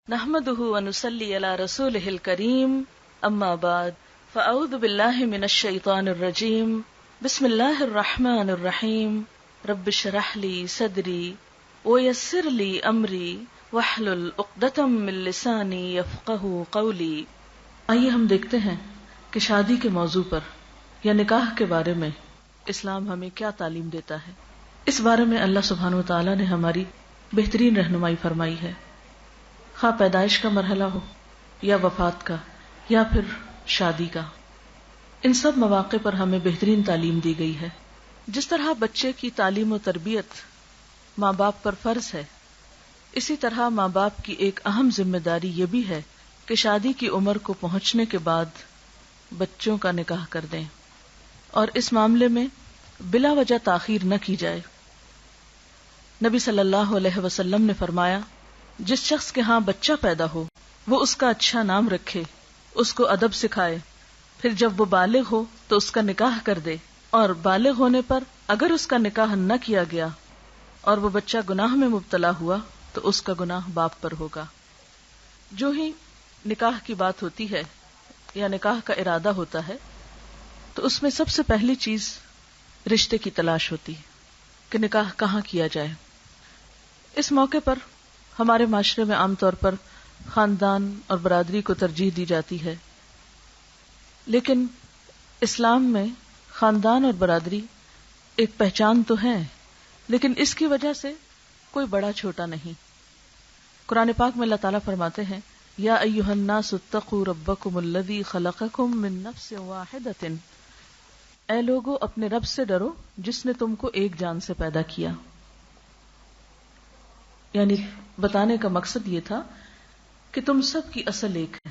نحمده ونصلي على رسوله الكريم اما بعد فاعوذ بالله من الشيطان الرجيم بسم الله الرحمن الرحيم رب اشرح لي صدري ويسر لي امري واحلل عقدة من لساني يفقهوا قولي۔ آئیے ہم دیکھتے ہیں کہ شادی کے موضوع پر یا نکاح کے بارے میں اسلام ہمیں کیا تعلیم دیتا ہے۔ اس بارے میں اللہ سبحانہ وتعالی نے ہماری بہترین رہنمائی فرمائی ہے، خواہ پیدائش کا مرحلہ ہو یا وفات کا یا پھر شادی کا، ان سب مواقع پر ہمیں بہترین تعلیم دی گئی ہے۔ جس طرح بچے کی تعلیم و تربیت ماں باپ پر فرض ہے، اسی طرح ماں باپ کی ایک اہم ذمہ داری یہ بھی ہے کہ شادی کی عمر کو پہنچنے کے بعد بچوں کا نکاح کر دیں، اور اس معاملے میں بلا وجہ تاخیر نہ کی جائے۔ نبی صلی اللہ علیہ وسلم نے فرمایا، جس شخص کے ہاں بچہ پیدا ہو وہ اس کا اچھا نام رکھے، اس کو ادب سکھائے، پھر جب وہ بالغ ہو تو اس کا نکاح کر دے، اور بالغ ہونے پر اگر اس کا نکاح نہ کیا گیا اور وہ بچہ گناہ میں مبتلا ہوا تو اس کا گناہ باپ پر ہوگا۔ جو ہی نکاح کی بات ہوتی ہے یا نکاح کا ارادہ ہوتا ہے تو اس میں سب سے پہلی چیز رشتے کی تلاش ہوتی ہے کہ نکاح کہاں کیا جائے۔ اس موقع پر ہمارے معاشرے میں عام طور پر خاندان اور برادری کو ترجیح دی جاتی ہے، لیکن اسلام میں خاندان اور برادری ایک پہچان تو ہے، لیکن اس کی وجہ سے کوئی بڑا چھوٹا نہیں۔ قرآن پاک میں اللہ تعالیٰ فرماتے ہیں، یا ایھا الناس اتقوا ربکم الذی خلقکم من نفس واحدۃ، اے لوگو اپنے رب سے ڈرو جس نے تم کو ایک جان سے پیدا کیا۔ یعنی بتانے کا مقصد یہ تھا کہ تم سب کی اصل ایک ہے،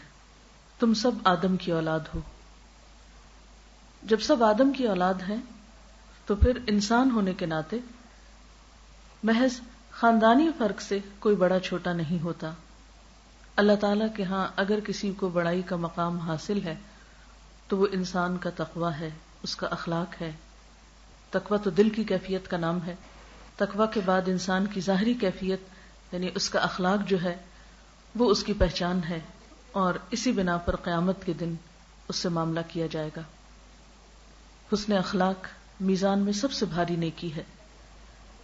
تم سب آدم کی اولاد ہو۔ جب سب آدم کی اولاد ہیں تو پھر انسان ہونے کے ناطے محض خاندانی فرق سے کوئی بڑا چھوٹا نہیں ہوتا۔ اللہ تعالیٰ کے ہاں اگر کسی کو بڑائی کا مقام حاصل ہے تو وہ انسان کا تقویٰ ہے، اس کا اخلاق ہے۔ تقویٰ تو دل کی کیفیت کا نام ہے۔ تقویٰ کے بعد انسان کی ظاہری کیفیت یعنی اس کا اخلاق جو ہے وہ اس کی پہچان ہے، اور اسی بنا پر قیامت کے دن اس سے معاملہ کیا جائے گا۔ حسن اخلاق میزان میں سب سے بھاری نیکی ہے۔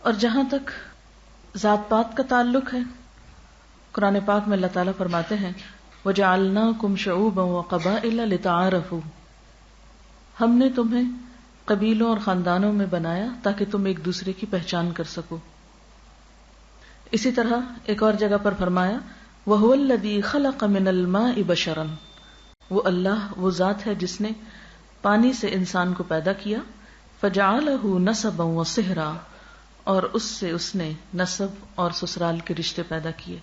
اور جہاں تک ذات پات کا تعلق ہے، قرآن پاک میں اللہ تعالیٰ فرماتے ہیں، وَجَعَلْنَاكُمْ شُعُوبًا وَقَبَائِلَ لِتَعَارَفُوا، ہم نے تمہیں قبیلوں اور خاندانوں میں بنایا تاکہ تم ایک دوسرے کی پہچان کر سکو۔ اسی طرح ایک اور جگہ پر فرمایا، وَهُوَ الَّذِي خَلَقَ مِنَ الْمَاءِ بَشَرًا، وہ اللہ وہ ذات ہے جس نے پانی سے انسان کو پیدا کیا، فَجَعَلَهُ نَسَبًا وَصِهْرًا، اور اس سے اس نے نسب اور سسرال کے رشتے پیدا کیے۔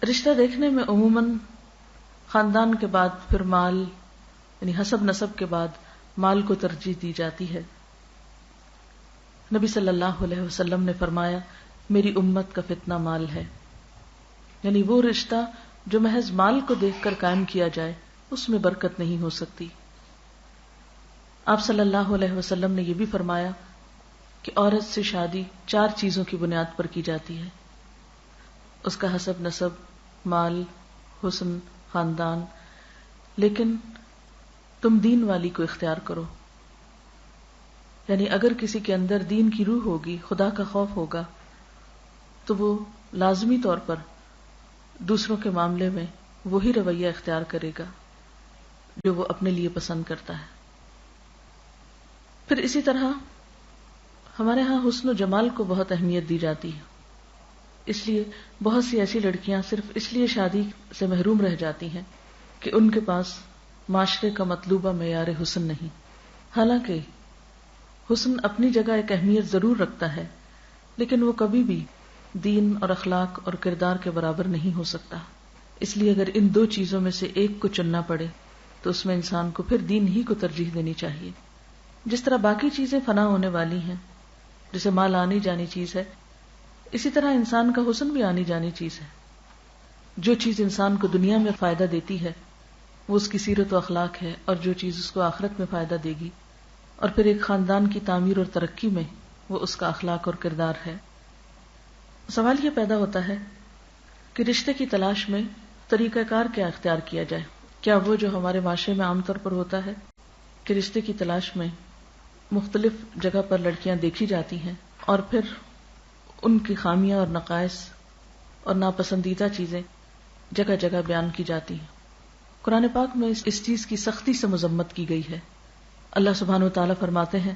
رشتہ دیکھنے میں عموماً خاندان کے بعد پھر مال یعنی حسب نسب کے بعد مال کو ترجیح دی جاتی ہے۔ نبی صلی اللہ علیہ وسلم نے فرمایا، میری امت کا فتنہ مال ہے، یعنی وہ رشتہ جو محض مال کو دیکھ کر قائم کیا جائے اس میں برکت نہیں ہو سکتی۔ آپ صلی اللہ علیہ وسلم نے یہ بھی فرمایا کہ عورت سے شادی 4 چیزوں کی بنیاد پر کی جاتی ہے، اس کا حسب نسب، مال، حسن، خاندان، لیکن تم دین والی کو اختیار کرو۔ یعنی اگر کسی کے اندر دین کی روح ہوگی، خدا کا خوف ہوگا، تو وہ لازمی طور پر دوسروں کے معاملے میں وہی رویہ اختیار کرے گا جو وہ اپنے لیے پسند کرتا ہے۔ پھر اسی طرح ہمارے ہاں حسن و جمال کو بہت اہمیت دی جاتی ہے، اس لیے بہت سی ایسی لڑکیاں صرف اس لیے شادی سے محروم رہ جاتی ہیں کہ ان کے پاس معاشرے کا مطلوبہ معیار حسن نہیں۔ حالانکہ حسن اپنی جگہ ایک اہمیت ضرور رکھتا ہے، لیکن وہ کبھی بھی دین اور اخلاق اور کردار کے برابر نہیں ہو سکتا۔ اس لیے اگر ان 2 چیزوں میں سے ایک کو چننا پڑے تو اس میں انسان کو پھر دین ہی کو ترجیح دینی چاہیے۔ جس طرح باقی چیزیں فنا ہونے والی ہیں، جیسے مال آنی جانی چیز ہے، اسی طرح انسان کا حسن بھی آنی جانی چیز ہے۔ جو چیز انسان کو دنیا میں فائدہ دیتی ہے وہ اس کی سیرت و اخلاق ہے، اور جو چیز اس کو آخرت میں فائدہ دے گی اور پھر ایک خاندان کی تعمیر اور ترقی میں وہ اس کا اخلاق اور کردار ہے۔ سوال یہ پیدا ہوتا ہے کہ رشتے کی تلاش میں طریقہ کار کیا اختیار کیا جائے. کیا وہ جو ہمارے معاشرے میں عام طور پر ہوتا ہے کہ رشتے کی تلاش میں مختلف جگہ پر لڑکیاں دیکھی جاتی ہیں اور پھر ان کی خامیاں اور نقائص اور ناپسندیدہ چیزیں جگہ جگہ بیان کی جاتی ہیں. قرآن پاک میں اس چیز کی سختی سے مذمت کی گئی ہے. اللہ سبحانہ و تعالیٰ فرماتے ہیں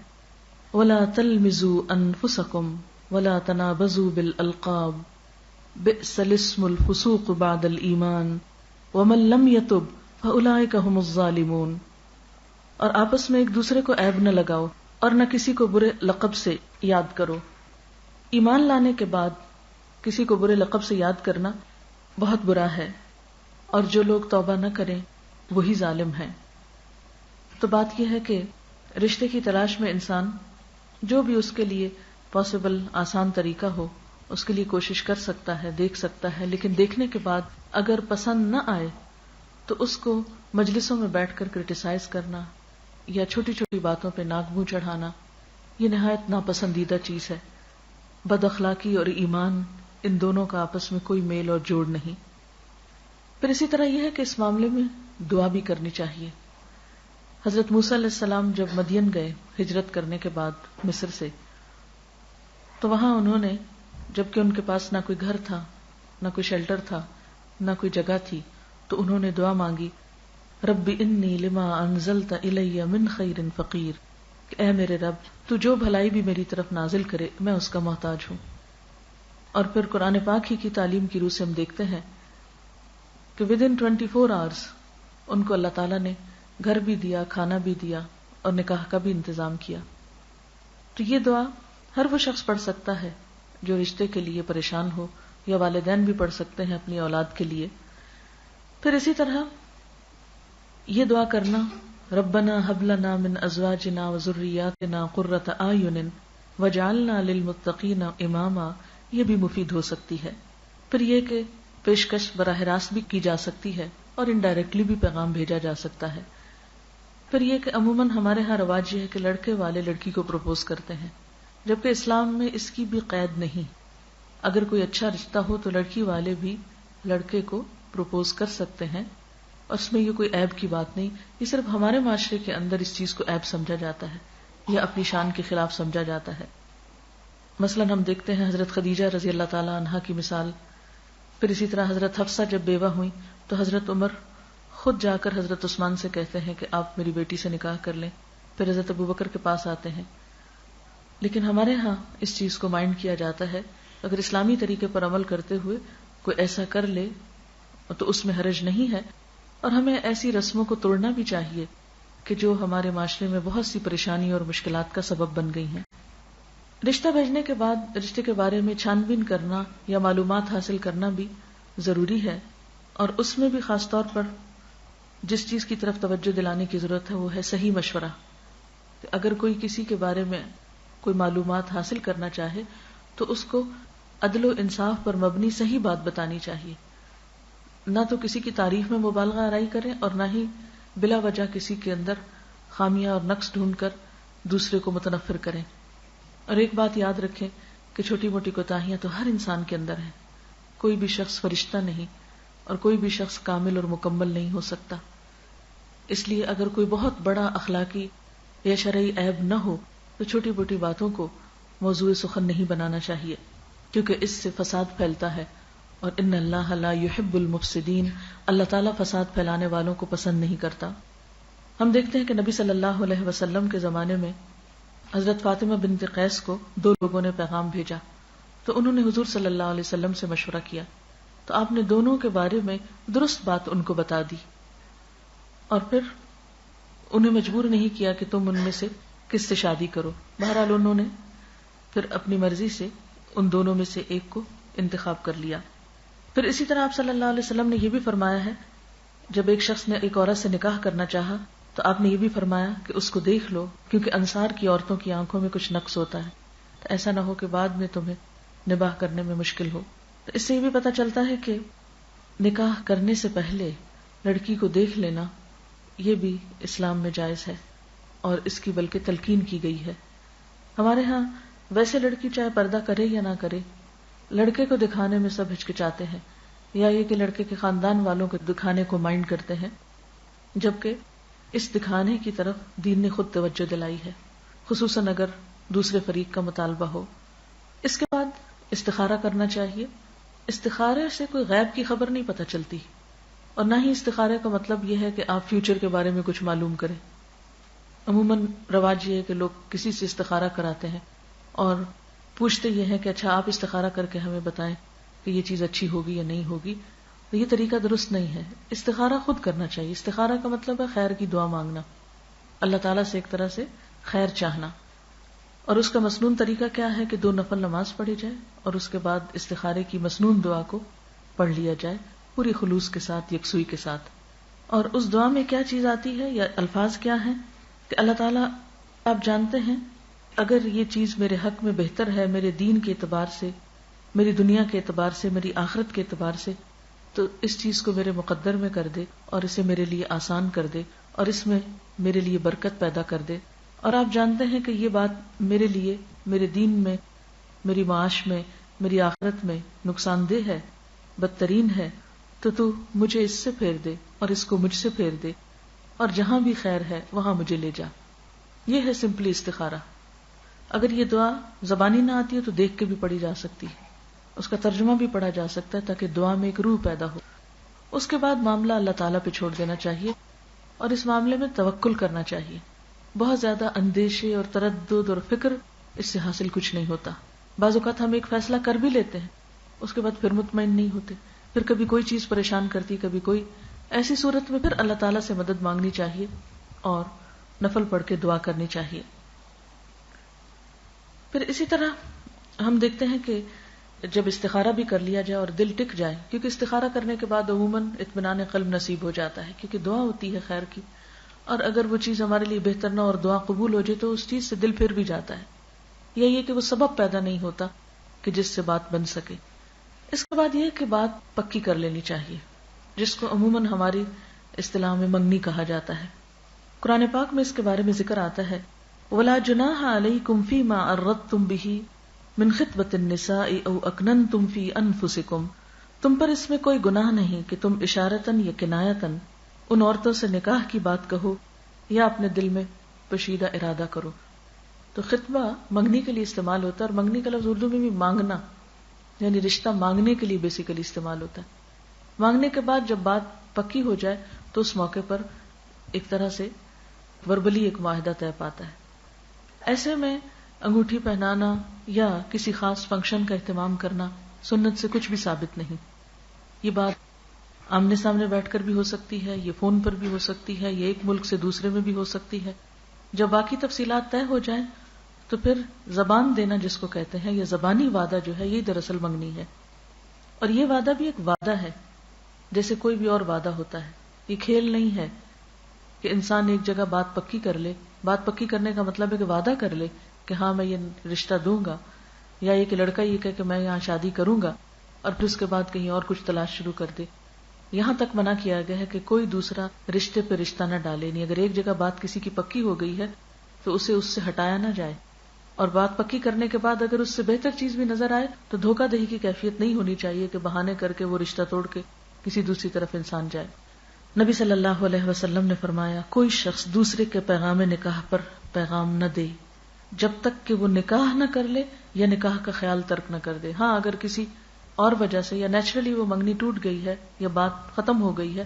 وَلَا تَلْمِزُوا أَنفُسَكُمْ وَلَا تَنَابَزُوا بِالْأَلْقَابِ بِئْسَ الِاسْمُ الْفُسُوقُ بَعْدَ الْإِيمَانِ وَمَن لَّمْ يَتُبْ فَأُولَٰئِكَ هُمُ الظَّالِمُونَ. اور آپس میں ایک دوسرے کو عیب نہ لگاؤ اور نہ کسی کو برے لقب سے یاد کرو. ایمان لانے کے بعد کسی کو برے لقب سے یاد کرنا بہت برا ہے، اور جو لوگ توبہ نہ کریں وہی ظالم ہیں. تو بات یہ ہے کہ رشتے کی تلاش میں انسان جو بھی اس کے لیے پاسبل آسان طریقہ ہو اس کے لیے کوشش کر سکتا ہے، دیکھ سکتا ہے، لیکن دیکھنے کے بعد اگر پسند نہ آئے تو اس کو مجلسوں میں بیٹھ کر کرٹیسائز کرنا یا چھوٹی چھوٹی باتوں پہ ناک منہ چڑھانا یہ نہایت ناپسندیدہ چیز ہے. بد اخلاقی اور ایمان ان دونوں کا آپس میں کوئی میل اور جوڑ نہیں. پھر اسی طرح یہ ہے کہ اس معاملے میں دعا بھی کرنی چاہیے. حضرت موسیٰ علیہ السلام جب مدین گئے ہجرت کرنے کے بعد مصر سے، تو وہاں انہوں نے، جبکہ ان کے پاس نہ کوئی گھر تھا، نہ کوئی شیلٹر تھا، نہ کوئی جگہ تھی، تو انہوں نے دعا مانگی رب انی لما انزلت الی من خیر فقیر، کہ اے میرے رب تو جو بھلائی بھی میری طرف نازل کرے میں اس کا محتاج ہوں. اور پھر قرآن پاک ہی کی تعلیم کی روح سے ہم دیکھتے ہیں کہ within 24 hours ان کو اللہ تعالیٰ نے گھر بھی دیا، کھانا بھی دیا اور نکاح کا بھی انتظام کیا. تو یہ دعا ہر وہ شخص پڑھ سکتا ہے جو رشتے کے لیے پریشان ہو، یا والدین بھی پڑھ سکتے ہیں اپنی اولاد کے لیے. پھر اسی طرح یہ دعا کرنا ربنا هب لنا من ازواجنا وذرياتنا قرة اعین واجعلنا للمتقین اماما، یہ بھی مفید ہو سکتی ہے. پھر یہ کہ پیشکش براہ راست بھی کی جا سکتی ہے اور انڈائریکٹلی بھی پیغام بھیجا جا سکتا ہے. پھر یہ کہ عموماً ہمارے ہاں رواج یہ ہے کہ لڑکے والے لڑکی کو پروپوز کرتے ہیں، جبکہ اسلام میں اس کی بھی قید نہیں. اگر کوئی اچھا رشتہ ہو تو لڑکی والے بھی لڑکے کو پروپوز کر سکتے ہیں، اور اس میں یہ کوئی عیب کی بات نہیں. یہ صرف ہمارے معاشرے کے اندر اس چیز کو عیب سمجھا جاتا ہے یا اپنی شان کے خلاف سمجھا جاتا ہے. مثلا ہم دیکھتے ہیں حضرت خدیجہ رضی اللہ تعالی عنہا کی مثال. پھر اسی طرح حضرت حفصہ جب بیوہ ہوئی تو حضرت عمر خود جا کر حضرت عثمان سے کہتے ہیں کہ آپ میری بیٹی سے نکاح کر لیں. پھر حضرت ابوبکر کے پاس آتے ہیں. لیکن ہمارے ہاں اس چیز کو مائنڈ کیا جاتا ہے اگر اسلامی طریقے پر عمل کرتے ہوئے کوئی ایسا کر لے تو اس میں حرج نہیں ہے. اور ہمیں ایسی رسموں کو توڑنا بھی چاہیے کہ جو ہمارے معاشرے میں بہت سی پریشانی اور مشکلات کا سبب بن گئی ہیں. رشتہ بھیجنے کے بعد رشتے کے بارے میں چھان بین کرنا یا معلومات حاصل کرنا بھی ضروری ہے، اور اس میں بھی خاص طور پر جس چیز کی طرف توجہ دلانے کی ضرورت ہے وہ ہے صحیح مشورہ. کہ اگر کوئی کسی کے بارے میں کوئی معلومات حاصل کرنا چاہے تو اس کو عدل و انصاف پر مبنی صحیح بات بتانی چاہیے، نہ تو کسی کی تعریف میں مبالغہ آرائی کریں اور نہ ہی بلا وجہ کسی کے اندر خامیاں اور نقص ڈھونڈ کر دوسرے کو متنفر کریں. اور ایک بات یاد رکھیں کہ چھوٹی موٹی کوتاہیاں تو ہر انسان کے اندر ہیں. کوئی بھی شخص فرشتہ نہیں اور کوئی بھی شخص کامل اور مکمل نہیں ہو سکتا. اس لیے اگر کوئی بہت بڑا اخلاقی یا شرعی عیب نہ ہو تو چھوٹی موٹی باتوں کو موضوع سخن نہیں بنانا چاہیے، کیونکہ اس سے فساد پھیلتا ہے. اور ان اللہ لا يحب المفسدین، اللہ تعالیٰ فساد پھیلانے والوں کو پسند نہیں کرتا. ہم دیکھتے ہیں کہ نبی صلی اللہ علیہ وسلم کے زمانے میں حضرت فاطمہ بنت قیس کو 2 لوگوں نے پیغام بھیجا، تو انہوں نے حضور صلی اللہ علیہ وسلم سے مشورہ کیا، تو آپ نے دونوں کے بارے میں درست بات ان کو بتا دی، اور پھر انہیں مجبور نہیں کیا کہ تم ان میں سے کس سے شادی کرو. بہرحال انہوں نے پھر اپنی مرضی سے ان دونوں میں سے ایک کو انتخاب کر لیا. پھر اسی طرح آپ صلی اللہ علیہ وسلم نے یہ بھی فرمایا ہے، جب ایک شخص نے ایک عورت سے نکاح کرنا چاہا تو آپ نے یہ بھی فرمایا کہ اس کو دیکھ لو، کیونکہ انصار کی عورتوں کی آنکھوں میں کچھ نقص ہوتا ہے، تو ایسا نہ ہو کہ بعد میں تمہیں نباہ کرنے میں مشکل ہو. تو اس سے یہ بھی پتہ چلتا ہے کہ نکاح کرنے سے پہلے لڑکی کو دیکھ لینا یہ بھی اسلام میں جائز ہے، اور اس کی بلکہ تلقین کی گئی ہے. ہمارے ہاں ویسے لڑکی چاہے پردہ کرے یا نہ کرے، لڑکے کو دکھانے میں سب ہچکچاتے ہیں یا یہ کہ لڑکے کے خاندان والوں کو دکھانے کو مائنڈ کرتے ہیں، جبکہ اس دکھانے کی طرف دین نے خود توجہ دلائی ہے، خصوصاً اگر دوسرے فریق کا مطالبہ ہو۔ اس کے بعد استخارہ کرنا چاہیے۔ استخارے سے کوئی غیب کی خبر نہیں پتہ چلتی، اور نہ ہی استخارے کا مطلب یہ ہے کہ آپ فیوچر کے بارے میں کچھ معلوم کریں۔ عموماً رواج یہ ہے کہ لوگ کسی سے استخارہ کراتے ہیں اور پوچھتے یہ ہیں کہ اچھا آپ استخارہ کر کے ہمیں بتائیں کہ یہ چیز اچھی ہوگی یا نہیں ہوگی۔ یہ طریقہ درست نہیں ہے، استخارہ خود کرنا چاہیے۔ استخارہ کا مطلب ہے خیر کی دعا مانگنا، اللہ تعالیٰ سے ایک طرح سے خیر چاہنا، اور اس کا مسنون طریقہ کیا ہے کہ 2 نفل نماز پڑھی جائے اور اس کے بعد استخارے کی مسنون دعا کو پڑھ لیا جائے پوری خلوص کے ساتھ، یکسوئی کے ساتھ۔ اور اس دعا میں کیا چیز آتی ہے یا الفاظ کیا ہیں کہ اللہ تعالیٰ آپ جانتے ہیں اگر یہ چیز میرے حق میں بہتر ہے، میرے دین کے اعتبار سے، میری دنیا کے اعتبار سے، میری آخرت کے اعتبار سے، تو اس چیز کو میرے مقدر میں کر دے اور اسے میرے لیے آسان کر دے اور اس میں میرے لیے برکت پیدا کر دے۔ اور آپ جانتے ہیں کہ یہ بات میرے لیے، میرے دین میں، میری معاش میں، میری آخرت میں نقصان دہ ہے، بدترین ہے، تو مجھے اس سے پھیر دے اور اس کو مجھ سے پھیر دے، اور جہاں بھی خیر ہے وہاں مجھے لے جا۔ یہ ہے سمپلی استخارہ۔ اگر یہ دعا زبانی نہ آتی ہے تو دیکھ کے بھی پڑھی جا سکتی ہے، اس کا ترجمہ بھی پڑھا جا سکتا ہے تاکہ دعا میں ایک روح پیدا ہو۔ اس کے بعد معاملہ اللہ تعالیٰ پہ چھوڑ دینا چاہیے اور اس معاملے میں توکل کرنا چاہیے۔ بہت زیادہ اندیشے اور تردد اور فکر اس سے حاصل کچھ نہیں ہوتا۔ بعض اوقات ہم ایک فیصلہ کر بھی لیتے ہیں، اس کے بعد پھر مطمئن نہیں ہوتے، پھر کبھی کوئی چیز پریشان کرتی، کبھی کوئی۔ ایسی صورت میں پھر اللہ تعالیٰ سے مدد مانگنی چاہیے اور نفل پڑھ کے دعا کرنی چاہیے۔ پھر اسی طرح ہم دیکھتے ہیں کہ جب استخارہ بھی کر لیا جائے اور دل ٹک جائے، کیونکہ استخارہ کرنے کے بعد عموماً اطمینان قلب نصیب ہو جاتا ہے، کیونکہ دعا ہوتی ہے خیر کی، اور اگر وہ چیز ہمارے لیے بہتر نہ اور دعا قبول ہو جائے تو اس چیز سے دل پھر بھی جاتا ہے، یا یہ کہ وہ سبب پیدا نہیں ہوتا کہ جس سے بات بن سکے۔ اس کے بعد یہ کہ بات پکی کر لینی چاہیے، جس کو عموماً ہماری اصطلاح میں منگنی کہا جاتا ہے۔ قرآن پاک میں اس کے بارے میں ذکر آتا ہے وَلَا جُنَاحَ عَلَيْكُمْ فِي مَا عَرَّضْتُمْ بِهِ مِنْ خِطْبَةِ النِّسَاءِ أَوْ أَكْنَنْتُمْ فِي أَنفُسِكُمْ، تم پر اس میں کوئی گناہ نہیں کہ تم اشارتاً یا کنایتاً ان عورتوں سے نکاح کی بات کہو یا اپنے دل میں پوشیدہ ارادہ کرو۔ تو خطبہ منگنی کے لیے استعمال ہوتا ہے، اور منگنی کا لفظ اردو میں بھی مانگنا، یعنی رشتہ مانگنے کے لیے بیسیکلی استعمال ہوتا ہے۔ مانگنے کے بعد جب بات پکی ہو جائے تو اس موقع پر ایک طرح سے وربلی ایک معاہدہ طے پاتا ہے۔ ایسے میں انگوٹھی پہنانا یا کسی خاص فنکشن کا اہتمام کرنا سنت سے کچھ بھی ثابت نہیں۔ یہ بات آمنے سامنے بیٹھ کر بھی ہو سکتی ہے، یہ فون پر بھی ہو سکتی ہے، یہ ایک ملک سے دوسرے میں بھی ہو سکتی ہے۔ جب باقی تفصیلات طے ہو جائیں تو پھر زبان دینا جس کو کہتے ہیں، یہ زبانی وعدہ جو ہے، یہ دراصل منگنی ہے۔ اور یہ وعدہ بھی ایک وعدہ ہے جیسے کوئی بھی اور وعدہ ہوتا ہے، یہ کھیل نہیں ہے کہ انسان ایک جگہ بات پکی کر لے۔ بات پکی کرنے کا مطلب ہے کہ وعدہ کر لے کہ ہاں میں یہ رشتہ دوں گا، یا یہ کہ لڑکا یہ کہے کہ میں یہاں شادی کروں گا، اور پھر اس کے بعد کہیں اور کچھ تلاش شروع کر دے۔ یہاں تک منع کیا گیا ہے کہ کوئی دوسرا رشتے پہ رشتہ نہ ڈالے، نہیں اگر ایک جگہ بات کسی کی پکی ہو گئی ہے تو اسے اس سے ہٹایا نہ جائے، اور بات پکی کرنے کے بعد اگر اس سے بہتر چیز بھی نظر آئے تو دھوکہ دہی کی کیفیت نہیں ہونی چاہیے کہ بہانے کر کے وہ رشتہ توڑ کے کسی دوسری طرف انسان جائے۔ نبی صلی اللہ علیہ وسلم نے فرمایا کوئی شخص دوسرے کے پیغام نکاح پر پیغام نہ دے جب تک کہ وہ نکاح نہ کر لے یا نکاح کا خیال ترک نہ کر دے۔ ہاں اگر کسی اور وجہ سے یا نیچرلی وہ منگنی ٹوٹ گئی ہے یا بات ختم ہو گئی ہے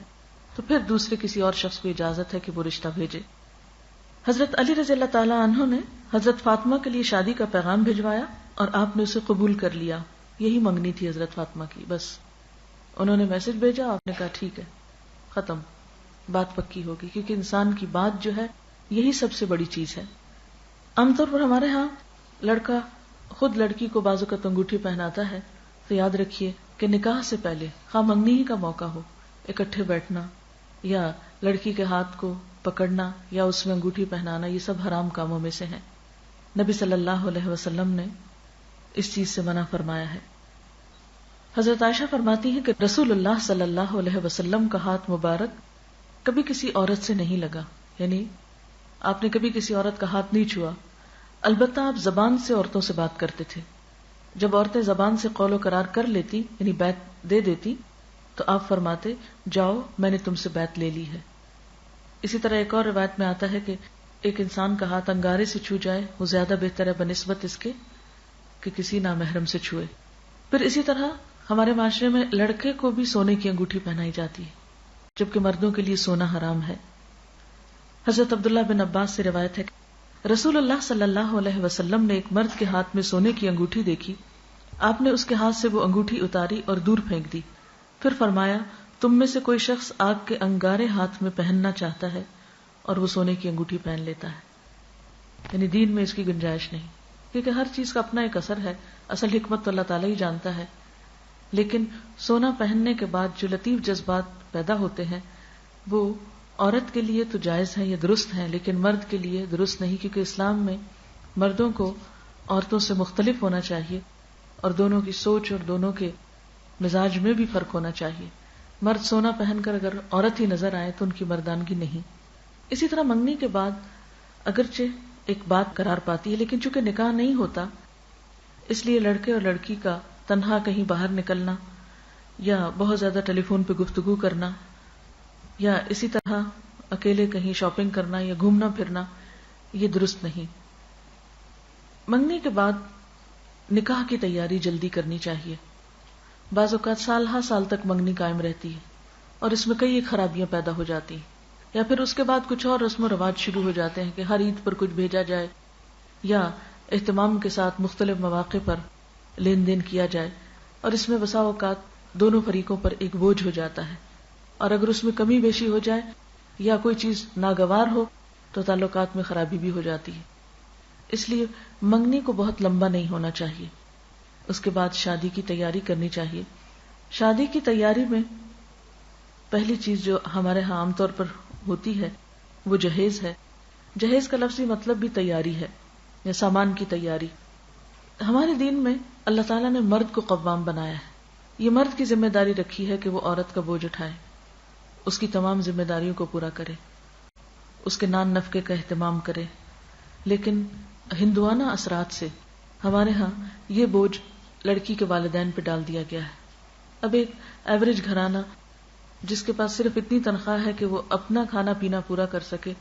تو پھر دوسرے کسی اور شخص کو اجازت ہے کہ وہ رشتہ بھیجے۔ حضرت علی رضی اللہ تعالی عنہ نے حضرت فاطمہ کے لیے شادی کا پیغام بھجوایا اور آپ نے اسے قبول کر لیا۔ یہی منگنی تھی حضرت فاطمہ کی، بس انہوں نے میسج بھیجا، آپ نے کہا ٹھیک ہے، ختم، بات پکی ہوگی، کیونکہ انسان کی بات جو ہے یہی سب سے بڑی چیز ہے۔ عام طور پر ہمارے ہاں لڑکا خود لڑکی کو بازو کا انگوٹھی پہناتا ہے، تو یاد رکھیے کہ نکاح سے پہلے خواہ منگنی ہی کا موقع ہو، اکٹھے بیٹھنا یا لڑکی کے ہاتھ کو پکڑنا یا اس میں انگوٹھی پہنانا، یہ سب حرام کاموں میں سے ہیں۔ نبی صلی اللہ علیہ وسلم نے اس چیز سے منع فرمایا ہے۔ حضرت عائشہ فرماتی ہیں کہ رسول اللہ صلی اللہ علیہ وسلم کا ہاتھ مبارک کبھی کسی عورت سے نہیں لگا، یعنی آپ نے کبھی کسی عورت کا ہاتھ نہیں چھوا، البتہ آپ زبان سے عورتوں سے بات کرتے تھے۔ جب عورتیں زبان سے قول و قرار کر لیتی، یعنی بیعت دے دیتی، تو آپ فرماتے جاؤ میں نے تم سے بیعت لے لی ہے. اسی طرح ایک اور روایت میں آتا ہے کہ ایک انسان کا ہاتھ انگارے سے چھو جائے وہ زیادہ بہتر ہے بنسبت اس کے کہ کسی نامحرم سے چھوئے. پھر اسی طرح ہمارے معاشرے میں لڑکے کو بھی سونے کی انگوٹھی پہنائی جاتی ہے جبکہ مردوں کے لیے سونا حرام ہے. حضرت عبداللہ بن عباس سے روایت ہے کہ رسول اللہ صلی اللہ علیہ وسلم نے ایک مرد کے ہاتھ میں سونے کی انگوٹھی دیکھی. آپ نے اس کے ہاتھ سے وہ انگوٹھی اتاری اور دور پھینک دی. پھر فرمایا تم میں سے کوئی شخص آگ کے انگارے ہاتھ میں پہننا چاہتا ہے اور وہ سونے کی انگوٹھی پہن لیتا ہے. یعنی دین میں اس کی گنجائش نہیں، کیونکہ ہر چیز کا اپنا ایک اثر ہے. اصل حکمت تو اللہ تعالیٰ ہی جانتا ہے، لیکن سونا پہننے کے بعد جو لطیف جذبات پیدا ہوتے ہیں وہ عورت کے لیے تو جائز ہیں، یہ درست ہیں، لیکن مرد کے لیے درست نہیں، کیونکہ اسلام میں مردوں کو عورتوں سے مختلف ہونا چاہیے اور دونوں کی سوچ اور دونوں کے مزاج میں بھی فرق ہونا چاہیے. مرد سونا پہن کر اگر عورت ہی نظر آئے تو ان کی مردانگی نہیں. اسی طرح منگنی کے بعد اگرچہ ایک بات قرار پاتی ہے، لیکن چونکہ نکاح نہیں ہوتا اس لیے لڑکے اور لڑکی کا تنہا کہیں باہر نکلنا یا بہت زیادہ ٹیلی فون پہ گفتگو کرنا یا اسی طرح اکیلے کہیں شاپنگ کرنا یا گھومنا پھرنا یہ درست نہیں. منگنی کے بعد نکاح کی تیاری جلدی کرنی چاہیے. بعض اوقات سال ہر سال تک منگنی قائم رہتی ہے اور اس میں کئی خرابیاں پیدا ہو جاتی ہیں، یا پھر اس کے بعد کچھ اور رسم و رواج شروع ہو جاتے ہیں کہ ہر عید پر کچھ بھیجا جائے یا اہتمام کے ساتھ مختلف مواقع پر لین دین کیا جائے، اور اس میں بسا اوقات دونوں فریقوں پر ایک بوجھ ہو جاتا ہے، اور اگر اس میں کمی بیشی ہو جائے یا کوئی چیز ناگوار ہو تو تعلقات میں خرابی بھی ہو جاتی ہے. اس لیے منگنی کو بہت لمبا نہیں ہونا چاہیے. اس کے بعد شادی کی تیاری کرنی چاہیے. شادی کی تیاری میں پہلی چیز جو ہمارے ہاں عام طور پر ہوتی ہے وہ جہیز ہے. جہیز کا لفظی مطلب بھی تیاری ہے یا سامان کی تیاری. ہمارے دین میں اللہ تعالیٰ نے مرد کو قوام بنایا ہے. یہ مرد کی ذمہ داری رکھی ہے کہ وہ عورت کا بوجھ اٹھائے، اس کی تمام ذمہ داریوں کو پورا کرے، اس کے نان نفقے کا اہتمام کرے. لیکن ہندوانہ اثرات سے ہمارے ہاں یہ بوجھ لڑکی کے والدین پہ ڈال دیا گیا ہے. اب ایک ایوریج گھرانہ جس کے پاس صرف اتنی تنخواہ ہے کہ وہ اپنا کھانا پینا پورا کر سکے،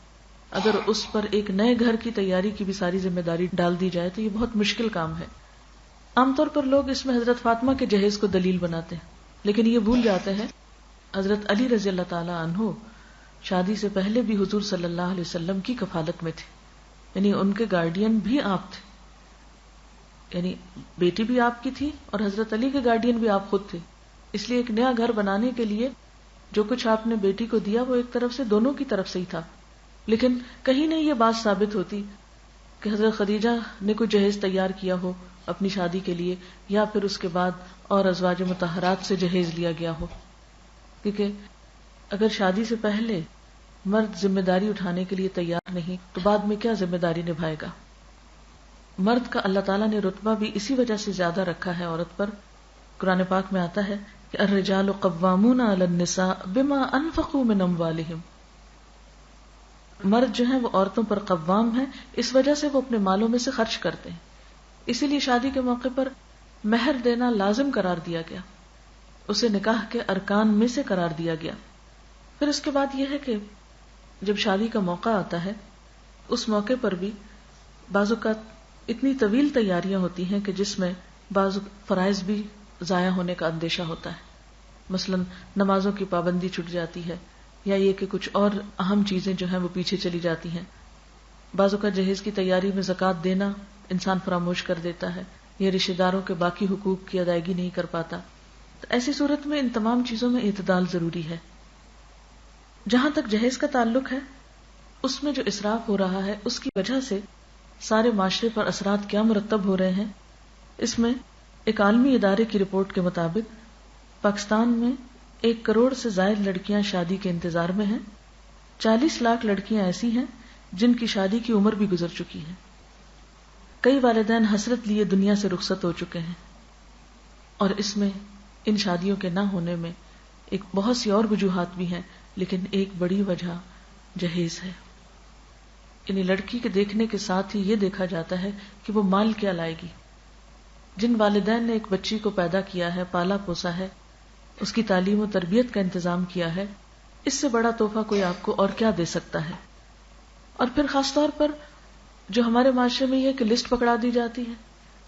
اگر اس پر ایک نئے گھر کی تیاری کی بھی ساری ذمہ داری ڈال دی جائے تو یہ بہت مشکل کام ہے. عام طور پر لوگ اس میں حضرت فاطمہ کے جہیز کو دلیل بناتے ہیں، لیکن یہ بھول جاتے ہیں حضرت علی رضی اللہ تعالی عنہ شادی سے پہلے بھی حضور صلی اللہ علیہ وسلم کی کفالت میں تھے، یعنی ان کے گارڈین بھی آپ تھے، یعنی بیٹی بھی آپ کی تھی اور حضرت علی کے گارڈین بھی آپ خود تھے. اس لیے ایک نیا گھر بنانے کے لیے جو کچھ آپ نے بیٹی کو دیا وہ ایک طرف سے دونوں کی طرف سے ہی تھا. لیکن کہیں نہیں یہ بات ثابت ہوتی کہ حضرت خدیجہ نے کوئی جہیز تیار کیا ہو اپنی شادی کے لیے یا پھر اس کے بعد اور ازواج مطہرات سے جہیز لیا گیا ہو، کیونکہ اگر شادی سے پہلے مرد ذمہ داری اٹھانے کے لیے تیار نہیں تو بعد میں کیا ذمہ داری نبھائے گا. مرد کا اللہ تعالیٰ نے رتبہ بھی اسی وجہ سے زیادہ رکھا ہے عورت پر. قرآن پاک میں آتا ہے کہ الرجال قوامون علی النساء بما انفقوا من اموالہم. مرد جو ہیں وہ عورتوں پر قوام ہیں اس وجہ سے وہ اپنے مالوں میں سے خرچ کرتے ہیں. اسی لیے شادی کے موقع پر مہر دینا لازم قرار دیا گیا، اسے نکاح کے ارکان میں سے قرار دیا گیا. پھر اس کے بعد یہ ہے کہ جب شادی کا موقع آتا ہے اس موقع پر بھی بعض اوقات اتنی طویل تیاریاں ہوتی ہیں کہ جس میں بعض فرائض بھی ضائع ہونے کا اندیشہ ہوتا ہے. مثلا نمازوں کی پابندی چھٹ جاتی ہے یا یہ کہ کچھ اور اہم چیزیں جو ہیں وہ پیچھے چلی جاتی ہیں. بعض اوقات جہیز کی تیاری میں زکوٰۃ دینا انسان فراموش کر دیتا ہے یا رشتہ داروں کے باقی حقوق کی ادائیگی نہیں کر پاتا. تو ایسی صورت میں ان تمام چیزوں میں اعتدال ضروری ہے. جہاں تک جہیز کا تعلق ہے اس میں جو اسراف ہو رہا ہے اس کی وجہ سے سارے معاشرے پر اثرات کیا مرتب ہو رہے ہیں. اس میں ایک عالمی ادارے کی رپورٹ کے مطابق پاکستان میں 1 کروڑ سے زائد لڑکیاں شادی کے انتظار میں ہیں. 40 لاکھ لڑکیاں ایسی ہیں جن کی شادی کی عمر بھی گزر چکی ہے. کئی والدین حسرت لیے دنیا سے رخصت ہو چکے ہیں، اور اس میں ان شادیوں کے نہ ہونے میں ایک بہت سی اور وجوہات بھی ہیں، لیکن ایک بڑی وجہ جہیز ہے. یعنی لڑکی کے دیکھنے کے ساتھ ہی یہ دیکھا جاتا ہے کہ وہ مال کیا لائے گی. جن والدین نے ایک بچی کو پیدا کیا ہے، پالا پوسا ہے، اس کی تعلیم و تربیت کا انتظام کیا ہے، اس سے بڑا تحفہ کوئی آپ کو اور کیا دے سکتا ہے؟ اور پھر خاص طور پر جو ہمارے معاشرے میں یہ کہ لسٹ پکڑا دی جاتی ہے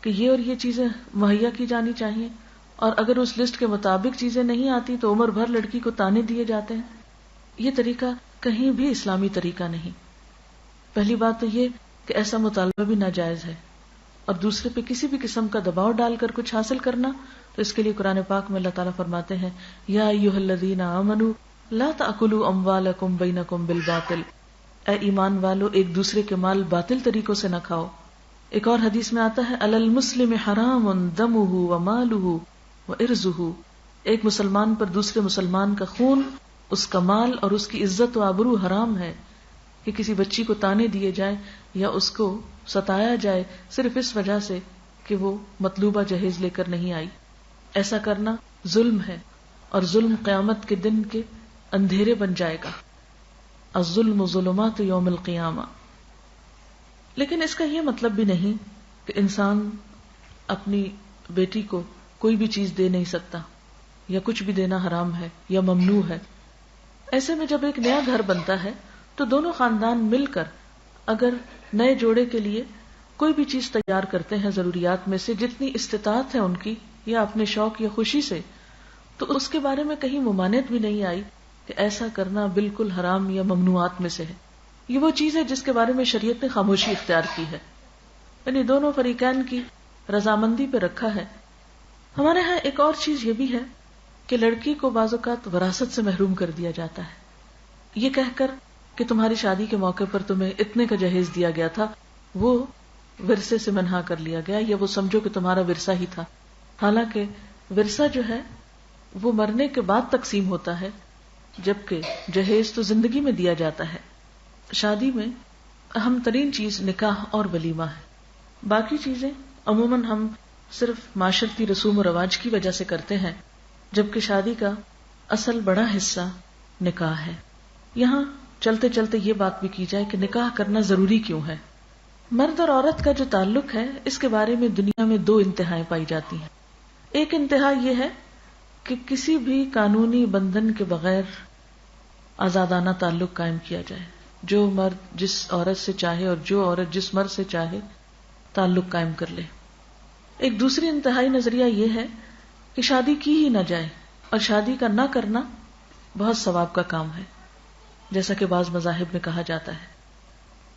کہ یہ اور یہ چیزیں مہیا کی جانی چاہیے، اور اگر اس لسٹ کے مطابق چیزیں نہیں آتی تو عمر بھر لڑکی کو تانے دیے جاتے ہیں۔ یہ طریقہ کہیں بھی اسلامی طریقہ نہیں۔ پہلی بات تو یہ کہ ایسا مطالبہ بھی ناجائز ہے، اور دوسرے پہ کسی بھی قسم کا دباؤ ڈال کر کچھ حاصل کرنا، تو اس کے لیے قرآن پاک میں اللہ تعالیٰ فرماتے ہیں یا ایھا الذین آمنوا لا تأکلوا اموالکم بینکم بالباطل، اے ایمان والو ایک دوسرے کے مال باطل طریقوں سے نہ کھاؤ۔ ایک اور حدیث میں آتا ہے علی المسلم حرام دمہ ومالہ وعرضہ، ایک مسلمان پر دوسرے مسلمان کا خون، اس کا مال اور اس کی عزت و آبرو حرام ہے، کہ کسی بچی کو تانے دیے جائیں یا اس کو ستایا جائے صرف اس وجہ سے کہ وہ مطلوبہ جہیز لے کر نہیں آئی۔ ایسا کرنا ظلم ہے، اور ظلم قیامت کے دن کے اندھیرے بن جائے گا۔ الظلم ظلمات یوم القیامہ۔ لیکن اس کا یہ مطلب بھی نہیں کہ انسان اپنی بیٹی کو کوئی بھی چیز دے نہیں سکتا، یا کچھ بھی دینا حرام ہے یا ممنوع ہے۔ ایسے میں جب ایک نیا گھر بنتا ہے تو دونوں خاندان مل کر اگر نئے جوڑے کے لیے کوئی بھی چیز تیار کرتے ہیں ضروریات میں سے جتنی استطاعت ہے ان کی، یا اپنے شوق یا خوشی سے، تو اس کے بارے میں کہیں ممانعت بھی نہیں آئی کہ ایسا کرنا بالکل حرام یا ممنوعات میں سے ہے۔ یہ وہ چیز ہے جس کے بارے میں شریعت نے خاموشی اختیار کی ہے، یعنی دونوں فریقین کی رضامندی پہ رکھا ہے۔ ہمارے ہاں ایک اور چیز یہ بھی ہے کہ لڑکی کو بعض اوقات وراثت سے محروم کر دیا جاتا ہے، یہ کہہ کر کہ تمہاری شادی کے موقع پر تمہیں اتنے کا جہیز دیا گیا تھا، وہ ورثے سے منہا کر لیا گیا، یا وہ سمجھو کہ تمہارا ورثہ ہی تھا۔ حالانکہ ورثہ جو ہے وہ مرنے کے بعد تقسیم ہوتا ہے، جبکہ جہیز تو زندگی میں دیا جاتا ہے۔ شادی میں اہم ترین چیز نکاح اور ولیمہ ہے، باقی چیزیں عموماً ہم صرف معاشرتی رسوم و رواج کی وجہ سے کرتے ہیں، جبکہ شادی کا اصل بڑا حصہ نکاح ہے۔ یہاں چلتے چلتے یہ بات بھی کی جائے کہ نکاح کرنا ضروری کیوں ہے۔ مرد اور عورت کا جو تعلق ہے اس کے بارے میں دنیا میں دو انتہائیں پائی جاتی ہیں۔ ایک انتہا یہ ہے کہ کسی بھی قانونی بندھن کے بغیر آزادانہ تعلق قائم کیا جائے، جو مرد جس عورت سے چاہے اور جو عورت جس مرد سے چاہے تعلق قائم کر لے۔ ایک دوسری انتہائی نظریہ یہ ہے کہ شادی کی ہی نہ جائے، اور شادی کا نہ کرنا بہت ثواب کا کام ہے، جیسا کہ بعض مذاہب میں کہا جاتا ہے۔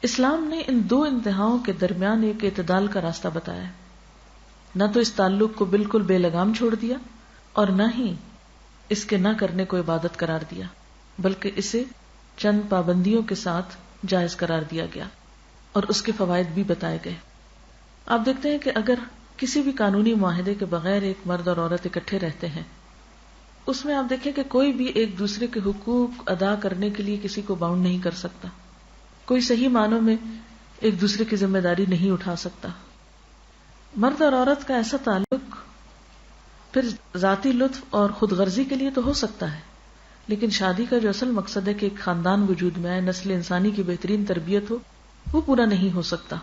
اسلام نے ان دو انتہاؤں کے درمیان ایک اعتدال کا راستہ بتایا ہے، نہ تو اس تعلق کو بالکل بے لگام چھوڑ دیا اور نہ ہی اس کے نہ کرنے کو عبادت قرار دیا، بلکہ اسے چند پابندیوں کے ساتھ جائز قرار دیا گیا اور اس کے فوائد بھی بتائے گئے۔ آپ دیکھتے ہیں کہ اگر کسی بھی قانونی معاہدے کے بغیر ایک مرد اور عورت اکٹھے رہتے ہیں، اس میں آپ دیکھیں کہ کوئی بھی ایک دوسرے کے حقوق ادا کرنے کے لیے کسی کو باؤنڈ نہیں کر سکتا، کوئی صحیح معنوں میں ایک دوسرے کی ذمہ داری نہیں اٹھا سکتا۔ مرد اور عورت کا ایسا تعلق پھر ذاتی لطف اور خود غرضی کے لیے تو ہو سکتا ہے، لیکن شادی کا جو اصل مقصد ہے کہ ایک خاندان وجود میں آئے، نسل انسانی کی بہترین تربیت ہو، وہ پورا نہیں ہو سکتا۔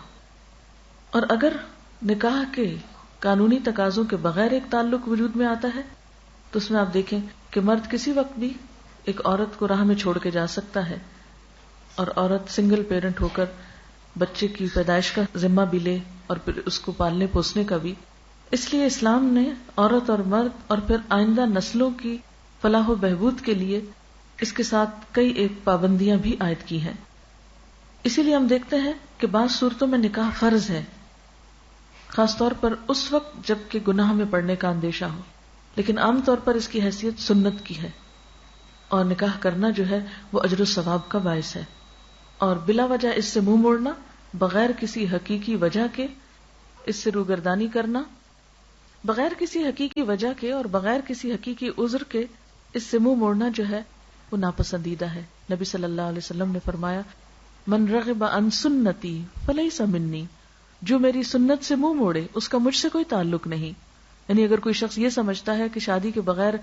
اور اگر نکاح کے قانونی تقاضوں کے بغیر ایک تعلق وجود میں آتا ہے تو اس میں آپ دیکھیں کہ مرد کسی وقت بھی ایک عورت کو راہ میں چھوڑ کے جا سکتا ہے، اور عورت سنگل پیرنٹ ہو کر بچے کی پیدائش کا ذمہ بھی لے اور پھر اس کو پالنے پوسنے کا بھی۔ اس لیے اسلام نے عورت اور مرد اور پھر آئندہ نسلوں کی فلاح و بہبود کے لیے اس کے ساتھ کئی ایک پابندیاں بھی عائد کی ہیں۔ اسی لیے ہم دیکھتے ہیں کہ بعض صورتوں میں نکاح فرض ہے، خاص طور پر اس وقت جب کہ گناہ میں پڑنے کا اندیشہ ہو، لیکن عام طور پر اس کی حیثیت سنت کی ہے، اور نکاح کرنا جو ہے وہ اجر و ثواب کا باعث ہے، اور بلا وجہ اس سے منہ موڑنا، بغیر کسی حقیقی وجہ کے اس سے روگردانی کرنا، بغیر کسی حقیقی وجہ کے اور بغیر کسی حقیقی عذر کے اس سے منہ موڑنا جو ہے وہ ناپسندیدہ ہے۔ نبی صلی اللہ علیہ وسلم نے فرمایا من رغب عن سنتی فلیس منی، جو میری سنت سے منہ موڑے اس کا مجھ سے کوئی تعلق نہیں۔ یعنی اگر کوئی شخص یہ سمجھتا ہے کہ شادی کے بغیر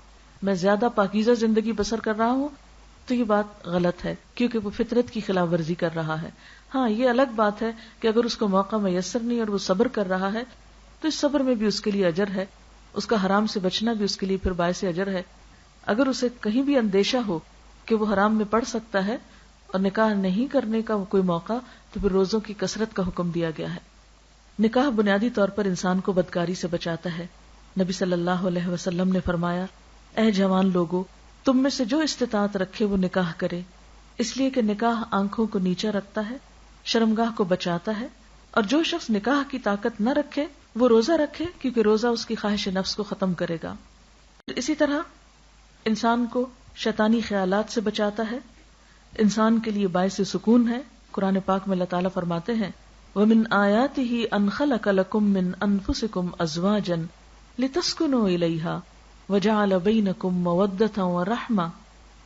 میں زیادہ پاکیزہ زندگی بسر کر رہا ہوں تو یہ بات غلط ہے، کیونکہ وہ فطرت کی خلاف ورزی کر رہا ہے۔ ہاں یہ الگ بات ہے کہ اگر اس کو موقع میسر نہیں اور وہ صبر کر رہا ہے تو اس صبر میں بھی اس کے لیے اجر ہے، اس کا حرام سے بچنا بھی اس کے لیے پھر باعث اجر ہے۔ اگر اسے کہیں بھی اندیشہ ہو کہ وہ حرام میں پڑ سکتا ہے اور نکاح نہیں کرنے کا کوئی موقع، تو پھر روزوں کی کثرت کا حکم دیا گیا ہے۔ نکاح بنیادی طور پر انسان کو بدکاری سے بچاتا ہے۔ نبی صلی اللہ علیہ وسلم نے فرمایا، اے جوان لوگو، تم میں سے جو استطاعت رکھے وہ نکاح کرے، اس لیے کہ نکاح آنکھوں کو نیچا رکھتا ہے، شرمگاہ کو بچاتا ہے، اور جو شخص نکاح کی طاقت نہ رکھے وہ روزہ رکھے، کیونکہ روزہ اس کی خواہش نفس کو ختم کرے گا۔ اسی طرح انسان کو شیطانی خیالات سے بچاتا ہے، انسان کے لیے باعث سکون ہے۔ قرآن پاک میں اللہ تعالیٰ فرماتے ہیں، وَمِنْ آيَاتِهِ أَنْ خَلَقَ لَكُم مِّنْ أَنفُسِكُمْ أَزْوَاجًا لِتَسْكُنُوا إِلَيْهَا وَجَعَلَ بَيْنَكُم مَّوَدَّةً وَرَحْمَةً،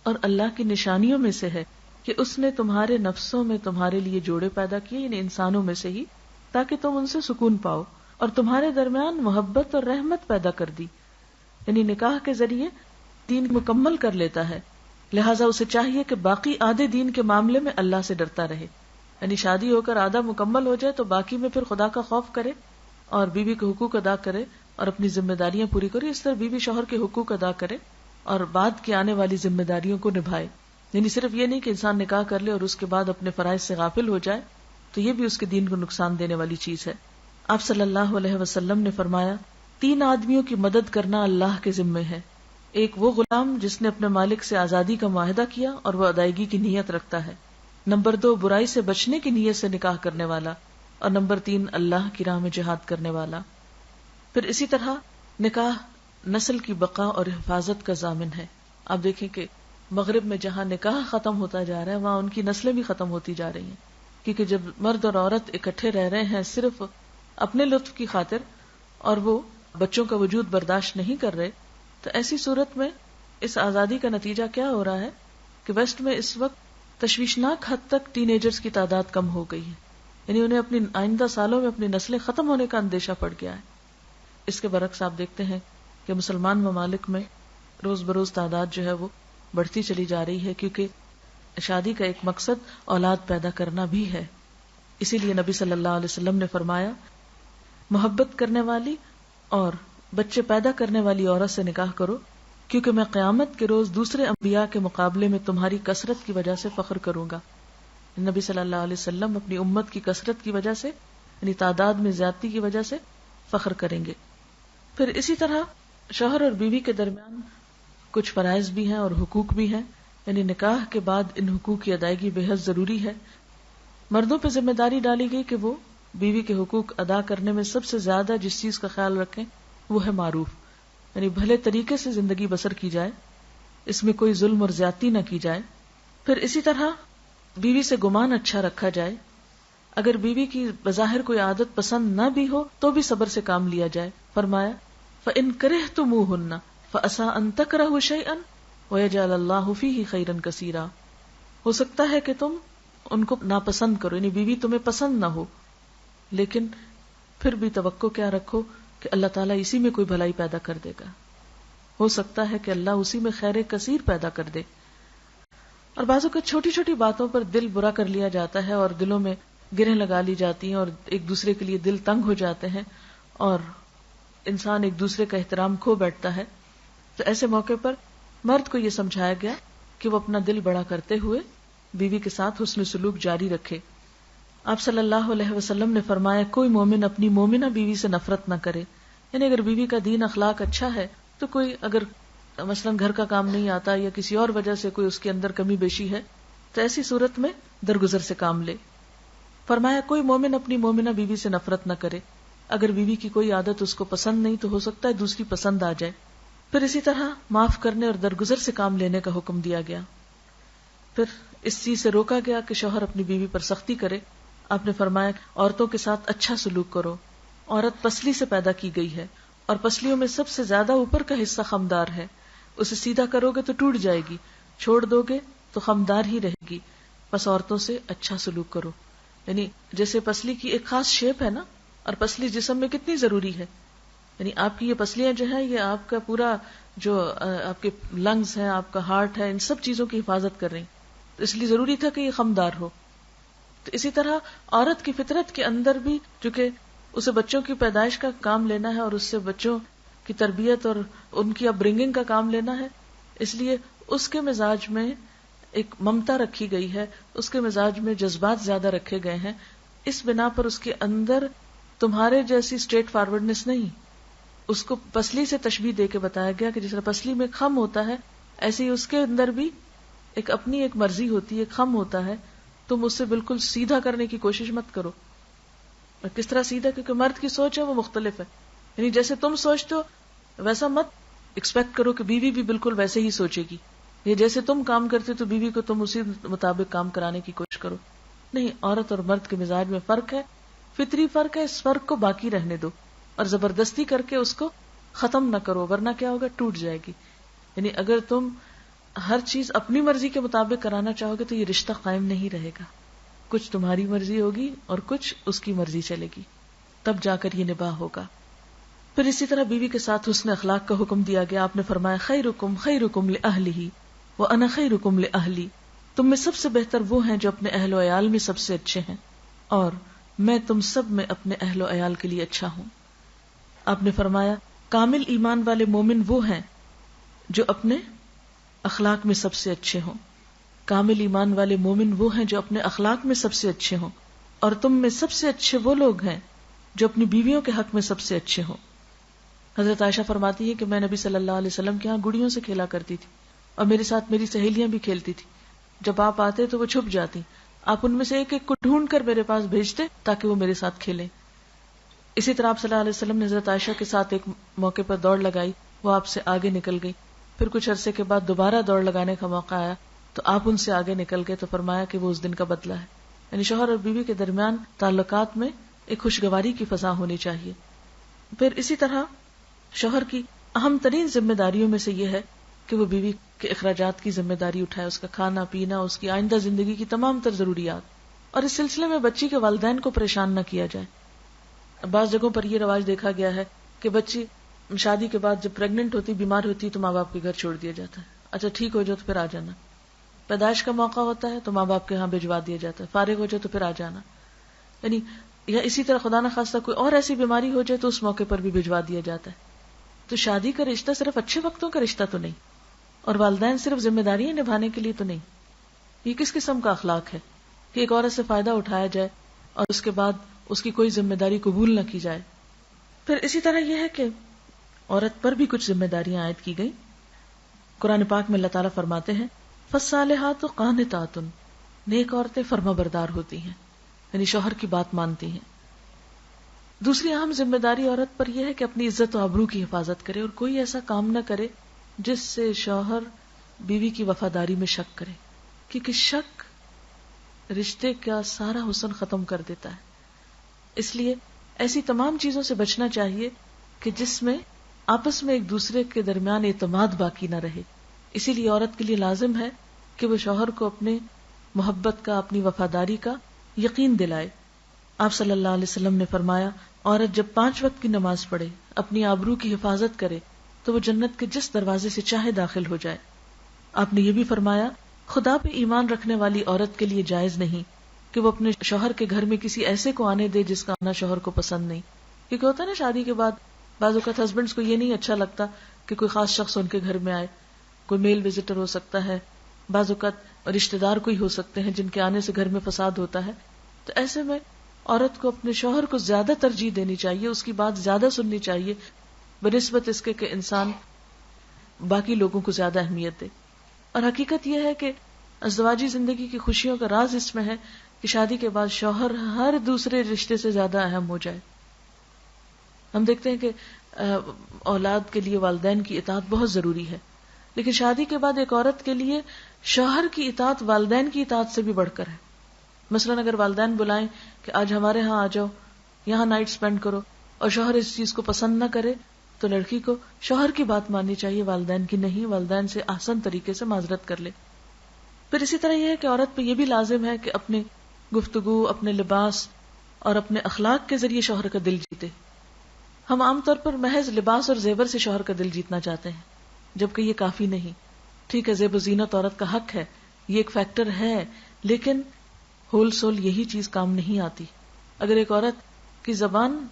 اور اللہ کی نشانیوں میں سے ہے کہ اس نے تمہارے نفسوں میں تمہارے لیے جوڑے پیدا کیے، یعنی انسانوں میں سے ہی، تاکہ تم ان سے سکون پاؤ، اور تمہارے درمیان محبت اور رحمت پیدا کر دی۔ یعنی نکاح کے ذریعے دین مکمل کر لیتا ہے، لہٰذا اسے چاہیے کہ باقی آدھے دین کے معاملے میں اللہ سے ڈرتا رہے، یعنی شادی ہو کر آدھا مکمل ہو جائے تو باقی میں پھر خدا کا خوف کرے اور بیوی کے حقوق ادا کرے اور اپنی ذمہ داریاں پوری کرے، اس طرح بیوی شوہر کے حقوق ادا کرے اور بعد کی آنے والی ذمہ داریوں کو نبھائے۔ یعنی صرف یہ نہیں کہ انسان نکاح کر لے اور اس کے بعد اپنے فرائض سے غافل ہو جائے، تو یہ بھی اس کے دین کو نقصان دینے والی چیز ہے۔ آپ صلی اللہ علیہ وسلم نے فرمایا، 3 آدمیوں کی مدد کرنا اللہ کے ذمے ہے، ایک وہ غلام جس نے اپنے مالک سے آزادی کا معاہدہ کیا اور وہ ادائیگی کی نیت رکھتا ہے، نمبر 2 برائی سے بچنے کی نیت سے نکاح کرنے والا، اور نمبر 3 اللہ کی راہ میں جہاد کرنے والا۔ پھر اسی طرح نکاح نسل کی بقا اور حفاظت کا ضامن ہے۔ آپ دیکھیں کہ مغرب میں جہاں نکاح ختم ہوتا جا رہا ہے وہاں ان کی نسلیں بھی ختم ہوتی جا رہی ہیں، کیونکہ جب مرد اور عورت اکٹھے رہ رہے ہیں صرف اپنے لطف کی خاطر اور وہ بچوں کا وجود برداشت نہیں کر رہے، تو ایسی صورت میں اس آزادی کا نتیجہ کیا ہو رہا ہے کہ ویسٹ میں اس وقت تشویشناک حد تک ٹین ایجرز کی تعداد کم ہو گئی ہے، یعنی انہیں اپنی آئندہ سالوں میں اپنی نسلیں ختم ہونے کا اندیشہ پڑ گیا ہے۔ اس کے برعکس آپ دیکھتے ہیں کہ مسلمان ممالک میں روز بروز تعداد جو ہے وہ بڑھتی چلی جا رہی ہے، کیونکہ شادی کا ایک مقصد اولاد پیدا کرنا بھی ہے۔ اسی لیے نبی صلی اللہ علیہ وسلم نے فرمایا، محبت کرنے والی اور بچے پیدا کرنے والی عورت سے نکاح کرو، کیونکہ میں قیامت کے روز دوسرے انبیاء کے مقابلے میں تمہاری کثرت کی وجہ سے فخر کروں گا۔ نبی صلی اللہ علیہ وسلم اپنی امت کی کثرت کی وجہ سے، یعنی تعداد میں زیادتی کی وجہ سے فخر کریں گے۔ پھر اسی طرح شوہر اور بیوی کے درمیان کچھ فرائض بھی ہیں اور حقوق بھی ہیں، یعنی نکاح کے بعد ان حقوق کی ادائیگی بے حد ضروری ہے۔ مردوں پہ ذمہ داری ڈالی گئی کہ وہ بیوی کے حقوق ادا کرنے میں سب سے زیادہ جس چیز کا خیال رکھیں وہ ہے معروف، یعنی بھلے طریقے سے زندگی بسر کی جائے، اس میں کوئی ظلم اور زیادتی نہ کی جائے۔ پھر اسی طرح بیوی سے گمان اچھا رکھا جائے، اگر بیوی کی بظاہر کوئی عادت پسند نہ بھی ہو تو بھی صبر سے کام لیا جائے۔ فرمایا، فَإِن كَرِهْتُمُوهُنَّ فَعَسَىٰ أَن تَكْرَهُوا شَيْئًا وَيَجْعَلَ اللَّهُ فِيهِ خَيْرًا كَثِيرًا، ہو سکتا ہے کہ تم ان کو ناپسند کرو، یعنی بیوی تمہیں پسند نہ ہو، لیکن پھر بھی توقع کیا رکھو کہ اللہ تعالیٰ اسی میں کوئی بھلائی پیدا کر دے گا، ہو سکتا ہے کہ اللہ اسی میں خیر کثیر پیدا کر دے۔ اور بعضوں کو چھوٹی چھوٹی باتوں پر دل برا کر لیا جاتا ہے اور دلوں میں گرہیں لگا لی جاتی ہیں اور ایک دوسرے کے لیے دل تنگ ہو جاتے ہیں اور انسان ایک دوسرے کا احترام کھو بیٹھتا ہے۔ تو ایسے موقع پر مرد کو یہ سمجھایا گیا کہ وہ اپنا دل بڑا کرتے ہوئے بیوی کے ساتھ حسن سلوک جاری رکھے۔ آپ صلی اللہ علیہ وسلم نے فرمایا، کوئی مومن اپنی مومنہ بیوی سے نفرت نہ کرے، یعنی اگر بیوی کا دین اخلاق اچھا ہے تو کوئی اگر مثلا گھر کا کام نہیں آتا یا کسی اور وجہ سے کوئی اس کے اندر کمی بیشی ہے تو ایسی صورت میں درگزر سے کام لے۔ فرمایا، کوئی مومن اپنی مومنہ بیوی سے نفرت نہ کرے، اگر بیوی کی کوئی عادت اس کو پسند نہیں تو ہو سکتا ہے دوسری پسند آ جائے۔ پھر اسی طرح معاف کرنے اور درگزر سے کام لینے کا حکم دیا گیا۔ پھر اس چیز سے روکا گیا کہ شوہر اپنی بیوی پر سختی کرے۔ آپ نے فرمایا، عورتوں کے ساتھ اچھا سلوک کرو، عورت پسلی سے پیدا کی گئی ہے اور پسلیوں میں سب سے زیادہ اوپر کا حصہ خمدار ہے، اسے سیدھا کرو گے تو ٹوٹ جائے گی، چھوڑ دو گے تو خمدار ہی رہے گی، بس عورتوں سے اچھا سلوک کرو۔ یعنی جیسے پسلی کی ایک خاص شیپ ہے نا، اور پسلی جسم میں کتنی ضروری ہے، یعنی آپ کی یہ پسلیاں جو ہیں یہ آپ کا پورا جو آپ کے لنگز ہیں، آپ کا ہارٹ ہے، ان سب چیزوں کی حفاظت کر رہی ہیں، تو اس لیے ضروری تھا کہ یہ خمدار ہو۔ تو اسی طرح عورت کی فطرت کے اندر بھی چونکہ اسے بچوں کی پیدائش کا کام لینا ہے اور اس سے بچوں کی تربیت اور ان کی اپ برنگنگ کا کام لینا ہے، اس لیے اس کے مزاج میں ایک ممتا رکھی گئی ہے، اس کے مزاج میں جذبات زیادہ رکھے گئے ہیں، اس بنا پر اس کے اندر تمہارے جیسی اسٹریٹ فارورڈنس نہیں. اس کو پسلی سے تشبیہ دے کے بتایا گیا کہ جس طرح پسلی میں خم ہوتا ہے، ایسے ہی اس کے اندر بھی ایک اپنی ایک مرضی ہوتی ہے، خم ہوتا ہے. تم اس سے بالکل سیدھا کرنے کی کوشش مت کرو. اور کس طرح سیدھا؟ کیونکہ مرد کی سوچ ہے وہ مختلف ہے. یعنی جیسے تم سوچتے ہو ویسا مت ایکسپیکٹ کرو کہ بیوی بھی بالکل ویسے ہی سوچے گی، یہ جیسے تم کام کرتے تو بیوی کو تم اسی مطابق کام کرانے کی کوشش کرو. نہیں، عورت اور مرد کے مزاج میں فرق ہے، فطری فرق ہے. اس فرق کو باقی رہنے دو اور زبردستی کر کے اس کو ختم نہ کرو، ورنہ کیا ہوگا؟ ٹوٹ جائے گی. یعنی اگر تم ہر چیز اپنی مرضی کے مطابق کرانا چاہو گے تو یہ رشتہ قائم نہیں رہے گا. کچھ تمہاری مرضی ہوگی اور کچھ اس کی مرضی چلے گی، تب جا کر یہ نباہ ہوگا. پھر اسی طرح بیوی کے ساتھ حسن اخلاق کا حکم دیا گیا. آپ نے فرمایا خیرکم خیرکم لأہلہ وانا خیرکم لأہلی، تم میں سب سے بہتر وہ ہیں جو اپنے اہل و عیال میں سب سے اچھے ہیں، اور میں تم سب میں اپنے اہل و عیال کے لیے اچھا ہوں. آپ نے فرمایا کامل ایمان والے مومن وہ ہیں جو اپنے اخلاق میں سب سے اچھے ہوں. کامل ایمان والے مومن وہ ہیں جو اپنے اخلاق میں سب سے اچھے ہوں، اور تم میں سب سے اچھے وہ لوگ ہیں جو اپنی بیویوں کے حق میں سب سے اچھے ہوں. حضرت عائشہ فرماتی ہے کہ میں نبی صلی اللہ علیہ وسلم کے ہاں گڑیوں سے کھیلا کرتی تھی اور میرے ساتھ میری سہیلیاں بھی کھیلتی تھی. جب آپ آتے تو وہ چھپ جاتی، آپ ان میں سے ایک ایک کو ڈھونڈ کر میرے پاس بھیجتے تاکہ وہ میرے ساتھ کھیلیں. اسی طرح آپ صلی اللہ علیہ وسلم نے حضرت عائشہ کے ساتھ ایک موقع پر دوڑ لگائی، وہ آپ سے آگے نکل گئی. پھر کچھ عرصے کے بعد دوبارہ دوڑ لگانے کا موقع آیا تو آپ ان سے آگے نکل گئے، تو فرمایا کہ وہ اس دن کا بدلہ ہے. یعنی شوہر اور بیوی کے درمیان تعلقات میں ایک خوشگواری کی فضا ہونی چاہیے. پھر اسی طرح شوہر کی اہم ترین ذمہ داریوں میں سے یہ ہے کہ وہ بیوی کے اخراجات کی ذمہ داری اٹھائے، اس کا کھانا پینا، اس کی آئندہ زندگی کی تمام تر ضروریات. اور اس سلسلے میں بچی کے والدین کو پریشان نہ کیا جائے. بعض جگہوں پر یہ رواج دیکھا گیا ہے کہ بچی شادی کے بعد جب پریگننٹ ہوتی، بیمار ہوتی تو ماں باپ کے گھر چھوڑ دیا جاتا ہے. اچھا ٹھیک ہو جاؤ تو پھر آ جانا. پیدائش کا موقع ہوتا ہے تو ماں باپ کے ہاں بھجوا دیا جاتا ہے، فارغ ہو جاؤ تو پھر آ جانا. یعنی یا اسی طرح خدا نہ خواستہ کوئی اور ایسی بیماری ہو جائے تو اس موقع پر بھی بھجوا دیا جاتا ہے. تو شادی کا رشتہ صرف اچھے وقتوں کا رشتہ تو نہیں، اور والدین صرف ذمہ داریاں نبھانے کے لیے تو نہیں. یہ کس قسم کا اخلاق ہے کہ ایک عورت سے فائدہ اٹھایا جائے اور اس کے بعد اس کی کوئی ذمہ داری قبول نہ کی جائے. پھر اسی طرح یہ ہے کہ عورت پر بھی کچھ ذمہ داریاں عائد کی گئی. قرآن پاک میں اللہ تعالیٰ فرماتے ہیں فالصالحات قانتات، نیک عورتیں فرما بردار ہوتی ہیں، یعنی شوہر کی بات مانتی ہیں. دوسری اہم ذمہ داری عورت پر یہ ہے کہ اپنی عزت و آبرو کی حفاظت کرے اور کوئی ایسا کام نہ کرے جس سے شوہر بیوی کی وفاداری میں شک کرے، کیونکہ شک رشتے کا سارا حسن ختم کر دیتا ہے. اس لیے ایسی تمام چیزوں سے بچنا چاہیے کہ جس میں آپس میں ایک دوسرے کے درمیان اعتماد باقی نہ رہے. اسی لیے عورت کے لیے لازم ہے کہ وہ شوہر کو اپنے محبت کا، اپنی وفاداری کا یقین دلائے. آپ صلی اللہ علیہ وسلم نے فرمایا عورت جب 5 وقت کی نماز پڑھے، اپنی آبرو کی حفاظت کرے تو وہ جنت کے جس دروازے سے چاہے داخل ہو جائے. آپ نے یہ بھی فرمایا خدا پہ ایمان رکھنے والی عورت کے لیے جائز نہیں کہ وہ اپنے شوہر کے گھر میں کسی ایسے کو آنے دے جس کا آنا شوہر کو پسند نہیں. کیونکہ ہوتا ہے نا شادی کے بعد بعض اوقات ہسبینڈز کو یہ نہیں اچھا لگتا کہ کوئی خاص شخص ان کے گھر میں آئے. کوئی میل وزٹر ہو سکتا ہے، بعض اوقات رشتہ دار کوئی ہو سکتے ہیں جن کے آنے سے گھر میں فساد ہوتا ہے. تو ایسے میں عورت کو اپنے شوہر کو زیادہ ترجیح دینی چاہیے، اس کی بات زیادہ سننی چاہیے بنسبت اس کے کہ انسان باقی لوگوں کو زیادہ اہمیت دے. اور حقیقت یہ ہے کہ ازدواجی زندگی کی خوشیوں کا راز اس میں ہے کہ شادی کے بعد شوہر ہر دوسرے رشتے سے زیادہ اہم ہو جائے. ہم دیکھتے ہیں کہ اولاد کے لیے والدین کی اطاعت بہت ضروری ہے، لیکن شادی کے بعد ایک عورت کے لیے شوہر کی اطاعت والدین کی اطاعت سے بھی بڑھ کر ہے. مثلا اگر والدین بلائیں کہ آج ہمارے ہاں آ جاؤ، یہاں نائٹ سپینڈ کرو، اور شوہر اس چیز کو پسند نہ کرے تو لڑکی کو شوہر کی بات ماننی چاہیے، والدین کی نہیں. والدین سے آسان طریقے سے معذرت کر لے. پھر اسی طرح یہ ہے کہ عورت پہ یہ بھی لازم ہے کہ اپنے گفتگو، اپنے لباس اور اپنے اخلاق کے ذریعے شوہر کا دل جیتے. ہم عام طور پر محض لباس اور زیور سے شوہر کا دل جیتنا چاہتے ہیں، جبکہ یہ کافی نہیں. ٹھیک ہے، زیب و زینت عورت کا حق ہے، یہ ایک فیکٹر ہے، لیکن ہول سول یہی چیز کام نہیں آتی. اگر ایک عورت کی زبان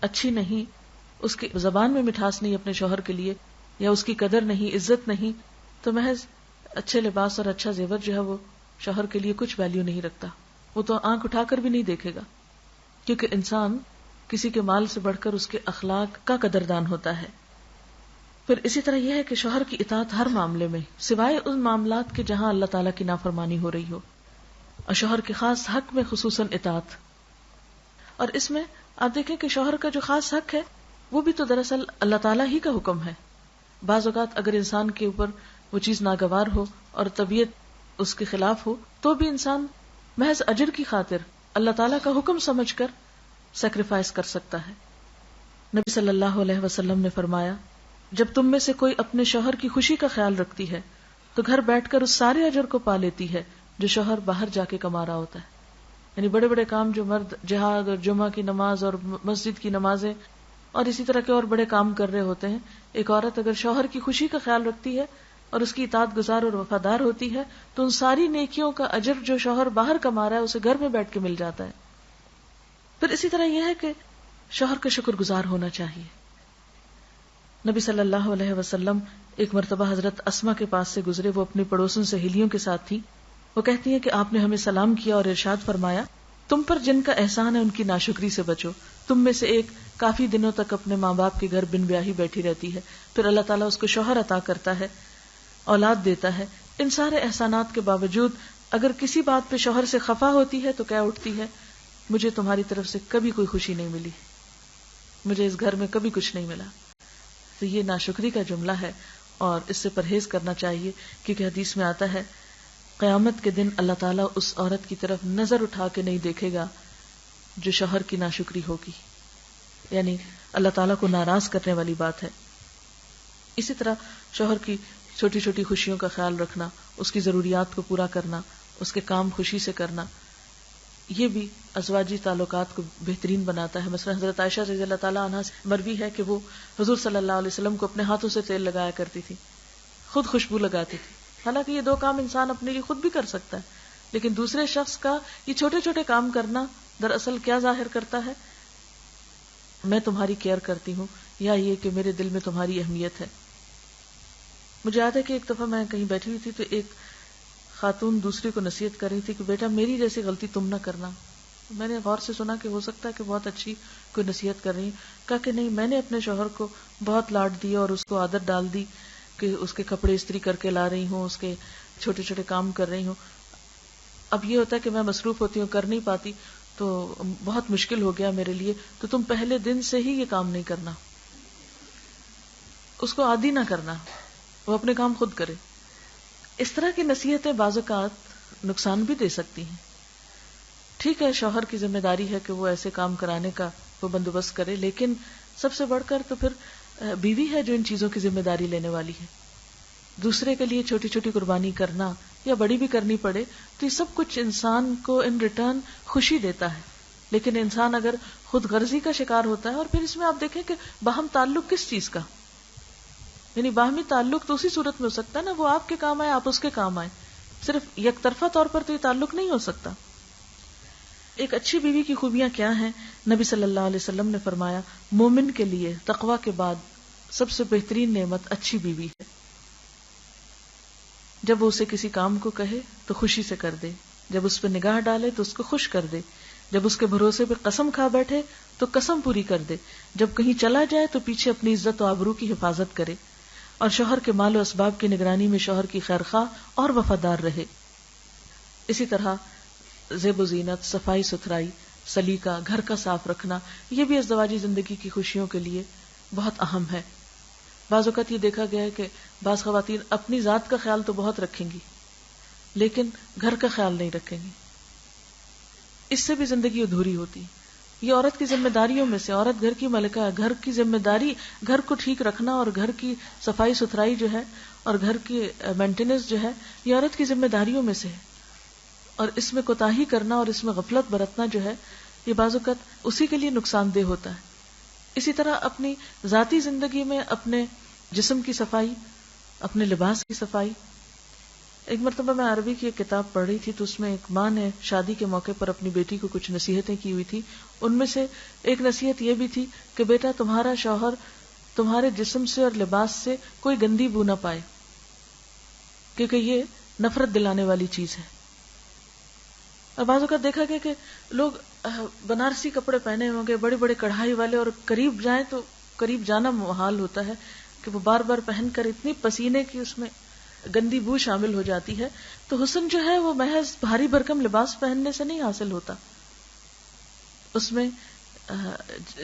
اچھی نہیں، اس کی زبان میں مٹھاس نہیں اپنے شوہر کے لیے، یا اس کی قدر نہیں، عزت نہیں، تو محض اچھے لباس اور اچھا زیور جو ہے وہ شوہر کے لیے کچھ ویلیو نہیں رکھتا، وہ تو آنکھ اٹھا کر بھی نہیں دیکھے گا، کیونکہ انسان کسی کے مال سے بڑھ کر اس کے اخلاق کا قدردان ہوتا ہے۔ پھر اسی طرح یہ ہے کہ شوہر کی اطاعت ہر معاملے میں، سوائے ان معاملات کے جہاں اللہ تعالیٰ کی نافرمانی ہو رہی ہو، اور شوہر کے خاص حق میں خصوصاً اطاعت۔ اور اس میں آپ دیکھیں کہ شوہر کا جو خاص حق ہے وہ بھی تو دراصل اللہ تعالیٰ ہی کا حکم ہے۔ بعض اوقات اگر انسان کے اوپر وہ چیز ناگوار ہو اور طبیعت اس کے خلاف ہو تو بھی انسان محض اجر کی خاطر اللہ تعالیٰ کا حکم سمجھ کر سیکریفائس کر سکتا ہے۔ نبی صلی اللہ علیہ وسلم نے فرمایا، جب تم میں سے کوئی اپنے شوہر کی خوشی کا خیال رکھتی ہے تو گھر بیٹھ کر اس سارے اجر کو پا لیتی ہے جو شوہر باہر جا کے کما رہا ہوتا ہے۔ یعنی بڑے بڑے کام جو مرد جہاد اور جمعہ کی نماز اور مسجد کی نمازیں اور اسی طرح کے اور بڑے کام کر رہے ہوتے ہیں، ایک عورت اگر شوہر کی خوشی کا خیال رکھتی ہے اور اس کی اطاعت گزار اور وفادار ہوتی ہے تو ان ساری نیکیوں کا اجر جو شوہر باہر کما رہا ہے اسے گھر میں بیٹھ کے مل جاتا ہے۔ پھر اسی طرح یہ ہے کہ شوہر کا شکر گزار ہونا چاہیے۔ نبی صلی اللہ علیہ وسلم ایک مرتبہ حضرت اسما کے پاس سے گزرے، وہ اپنی پڑوسن سہیلیوں کے ساتھ تھی۔ وہ کہتی ہیں کہ آپ نے ہمیں سلام کیا اور ارشاد فرمایا، تم پر جن کا احسان ہے ان کی ناشکری سے بچو۔ تم میں سے ایک کافی دنوں تک اپنے ماں باپ کے گھر بن بیاہی بیٹھی رہتی ہے، پھر اللہ تعالیٰ اس کو شوہر عطا کرتا ہے، اولاد دیتا ہے۔ ان سارے احسانات کے باوجود اگر کسی بات پہ شوہر سے خفا ہوتی ہے تو کہہ اٹھتی ہے، مجھے تمہاری طرف سے کبھی کوئی خوشی نہیں ملی، مجھے اس گھر میں کبھی کچھ نہیں ملا۔ تو یہ ناشکری کا جملہ ہے اور اس سے پرہیز کرنا چاہیے، کیونکہ حدیث میں آتا ہے قیامت کے دن اللہ تعالیٰ اس عورت کی طرف نظر اٹھا کے نہیں دیکھے گا جو شوہر کی ناشکری ہوگی، یعنی اللہ تعالیٰ کو ناراض کرنے والی بات ہے۔ اسی طرح شوہر کی چھوٹی چھوٹی خوشیوں کا خیال رکھنا، اس کی ضروریات کو پورا کرنا، اس کے کام خوشی سے کرنا، یہ بھی ازواجی تعلقات کو بہترین بناتا ہے۔ مثلا حضرت عائشہ رضی اللہ تعالیٰ عنہا سے مروی ہے کہ وہ حضور صلی اللہ علیہ وسلم کو اپنے ہاتھوں سے تیل لگایا کرتی تھی، خود خوشبو لگاتی تھی۔ حالانکہ یہ دو کام انسان اپنے لیے خود بھی کر سکتا ہے، لیکن دوسرے شخص کا یہ چھوٹے چھوٹے کام کرنا دراصل کیا ظاہر کرتا ہے؟ میں تمہاری کیئر کرتی ہوں، یا یہ کہ میرے دل میں تمہاری اہمیت ہے۔ مجھے یاد ہے کہ ایک دفعہ میں کہیں بیٹھی ہوئی تھی تو ایک خاتون دوسری کو نصیحت کر رہی تھی کہ بیٹا میری جیسی غلطی تم نہ کرنا۔ میں نے غور سے سنا کہ ہو سکتا ہے کہ بہت اچھی کوئی نصیحت کر رہی ہوں، کہا کہ نہیں، میں نے اپنے شوہر کو بہت لاڈ دیا اور اس کو عادت ڈال دی کہ اس کے کپڑے استری کر کے لا رہی ہوں، اس کے چھوٹے چھوٹے کام کر رہی ہوں۔ اب یہ ہوتا ہے کہ میں مصروف ہوتی ہوں، کر نہیں پاتی، تو بہت مشکل ہو گیا میرے لیے، تو تم پہلے دن سے ہی یہ کام نہیں کرنا، اس کو عادی نہ کرنا، وہ اپنے کام خود کرے۔ اس طرح کی نصیحتیں بعض اوقات نقصان بھی دے سکتی ہیں۔ ٹھیک ہے، شوہر کی ذمہ داری ہے کہ وہ ایسے کام کرانے کا وہ بندوبست کرے، لیکن سب سے بڑھ کر تو پھر بیوی ہے جو ان چیزوں کی ذمہ داری لینے والی ہے۔ دوسرے کے لیے چھوٹی چھوٹی قربانی کرنا یا بڑی بھی کرنی پڑے تو یہ سب کچھ انسان کو ان ریٹرن خوشی دیتا ہے، لیکن انسان اگر خود غرضی کا شکار ہوتا ہے، اور پھر اس میں آپ دیکھیں کہ باہم تعلق کس چیز کا، یعنی باہمی تعلق تو اسی صورت میں ہو سکتا ہے نا، وہ آپ کے کام آئے، آپ اس کے کام آئے، صرف یک طرفہ طور پر تو یہ تعلق نہیں ہو سکتا۔ ایک اچھی بیوی کی خوبیاں کیا ہیں؟ نبی صلی اللہ علیہ وسلم نے فرمایا، مومن کے لیے تقوی کے بعد سب سے بہترین نعمت اچھی بیوی ہے۔ جب وہ اسے کسی کام کو کہے تو خوشی سے کر دے، جب اس پہ نگاہ ڈالے تو اس کو خوش کر دے، جب اس کے بھروسے پہ قسم کھا بیٹھے تو قسم پوری کر دے، جب کہیں چلا جائے تو پیچھے اپنی عزت و آبرو کی حفاظت کرے، اور شوہر کے مال و اسباب کی نگرانی میں شوہر کی خیرخواہ اور وفادار رہے۔ اسی طرح زیب و زینت، صفائی ستھرائی، سلیقہ، گھر کا صاف رکھنا، یہ بھی ازدواجی زندگی کی خوشیوں کے لیے بہت اہم ہے۔ بعض اوقات یہ دیکھا گیا ہے کہ بعض خواتین اپنی ذات کا خیال تو بہت رکھیں گی لیکن گھر کا خیال نہیں رکھیں گی، اس سے بھی زندگی ادھوری ہوتی۔ یہ عورت کی ذمہ داریوں میں سے، عورت گھر کی ملکہ ہے، گھر کی ذمہ داری گھر کو ٹھیک رکھنا اور گھر کی صفائی ستھرائی جو ہے اور گھر کی مینٹیننس جو ہے، یہ عورت کی ذمہ داریوں میں سے ہے، اور اس میں کوتاہی کرنا اور اس میں غفلت برتنا جو ہے یہ بعض اوقات اسی کے لیے نقصان دہ ہوتا ہے۔ اسی طرح اپنی ذاتی زندگی میں اپنے جسم کی صفائی، اپنے لباس کی صفائی۔ ایک مرتبہ میں عربی کی ایک کتاب پڑھ رہی تھی تو اس میں ایک ماں نے شادی کے موقع پر اپنی بیٹی کو کچھ نصیحتیں کی ہوئی تھی، ان میں سے ایک نصیحت یہ بھی تھی کہ بیٹا تمہارا شوہر تمہارے جسم سے اور لباس سے کوئی گندی بو نہ پائے، کیونکہ یہ نفرت دلانے والی چیز ہے. اور بعض اوقات دیکھا گیا کہ لوگ بنارسی کپڑے پہنے ہوں گے بڑے بڑے کڑھائی والے، اور قریب جائیں تو قریب جانا محال ہوتا ہے کہ وہ بار بار پہن کر اتنی پسینے کی اس میں گندی بو شامل ہو جاتی ہے. تو حسن جو ہے وہ محض بھاری بھرکم لباس پہننے سے نہیں حاصل ہوتا، اس میں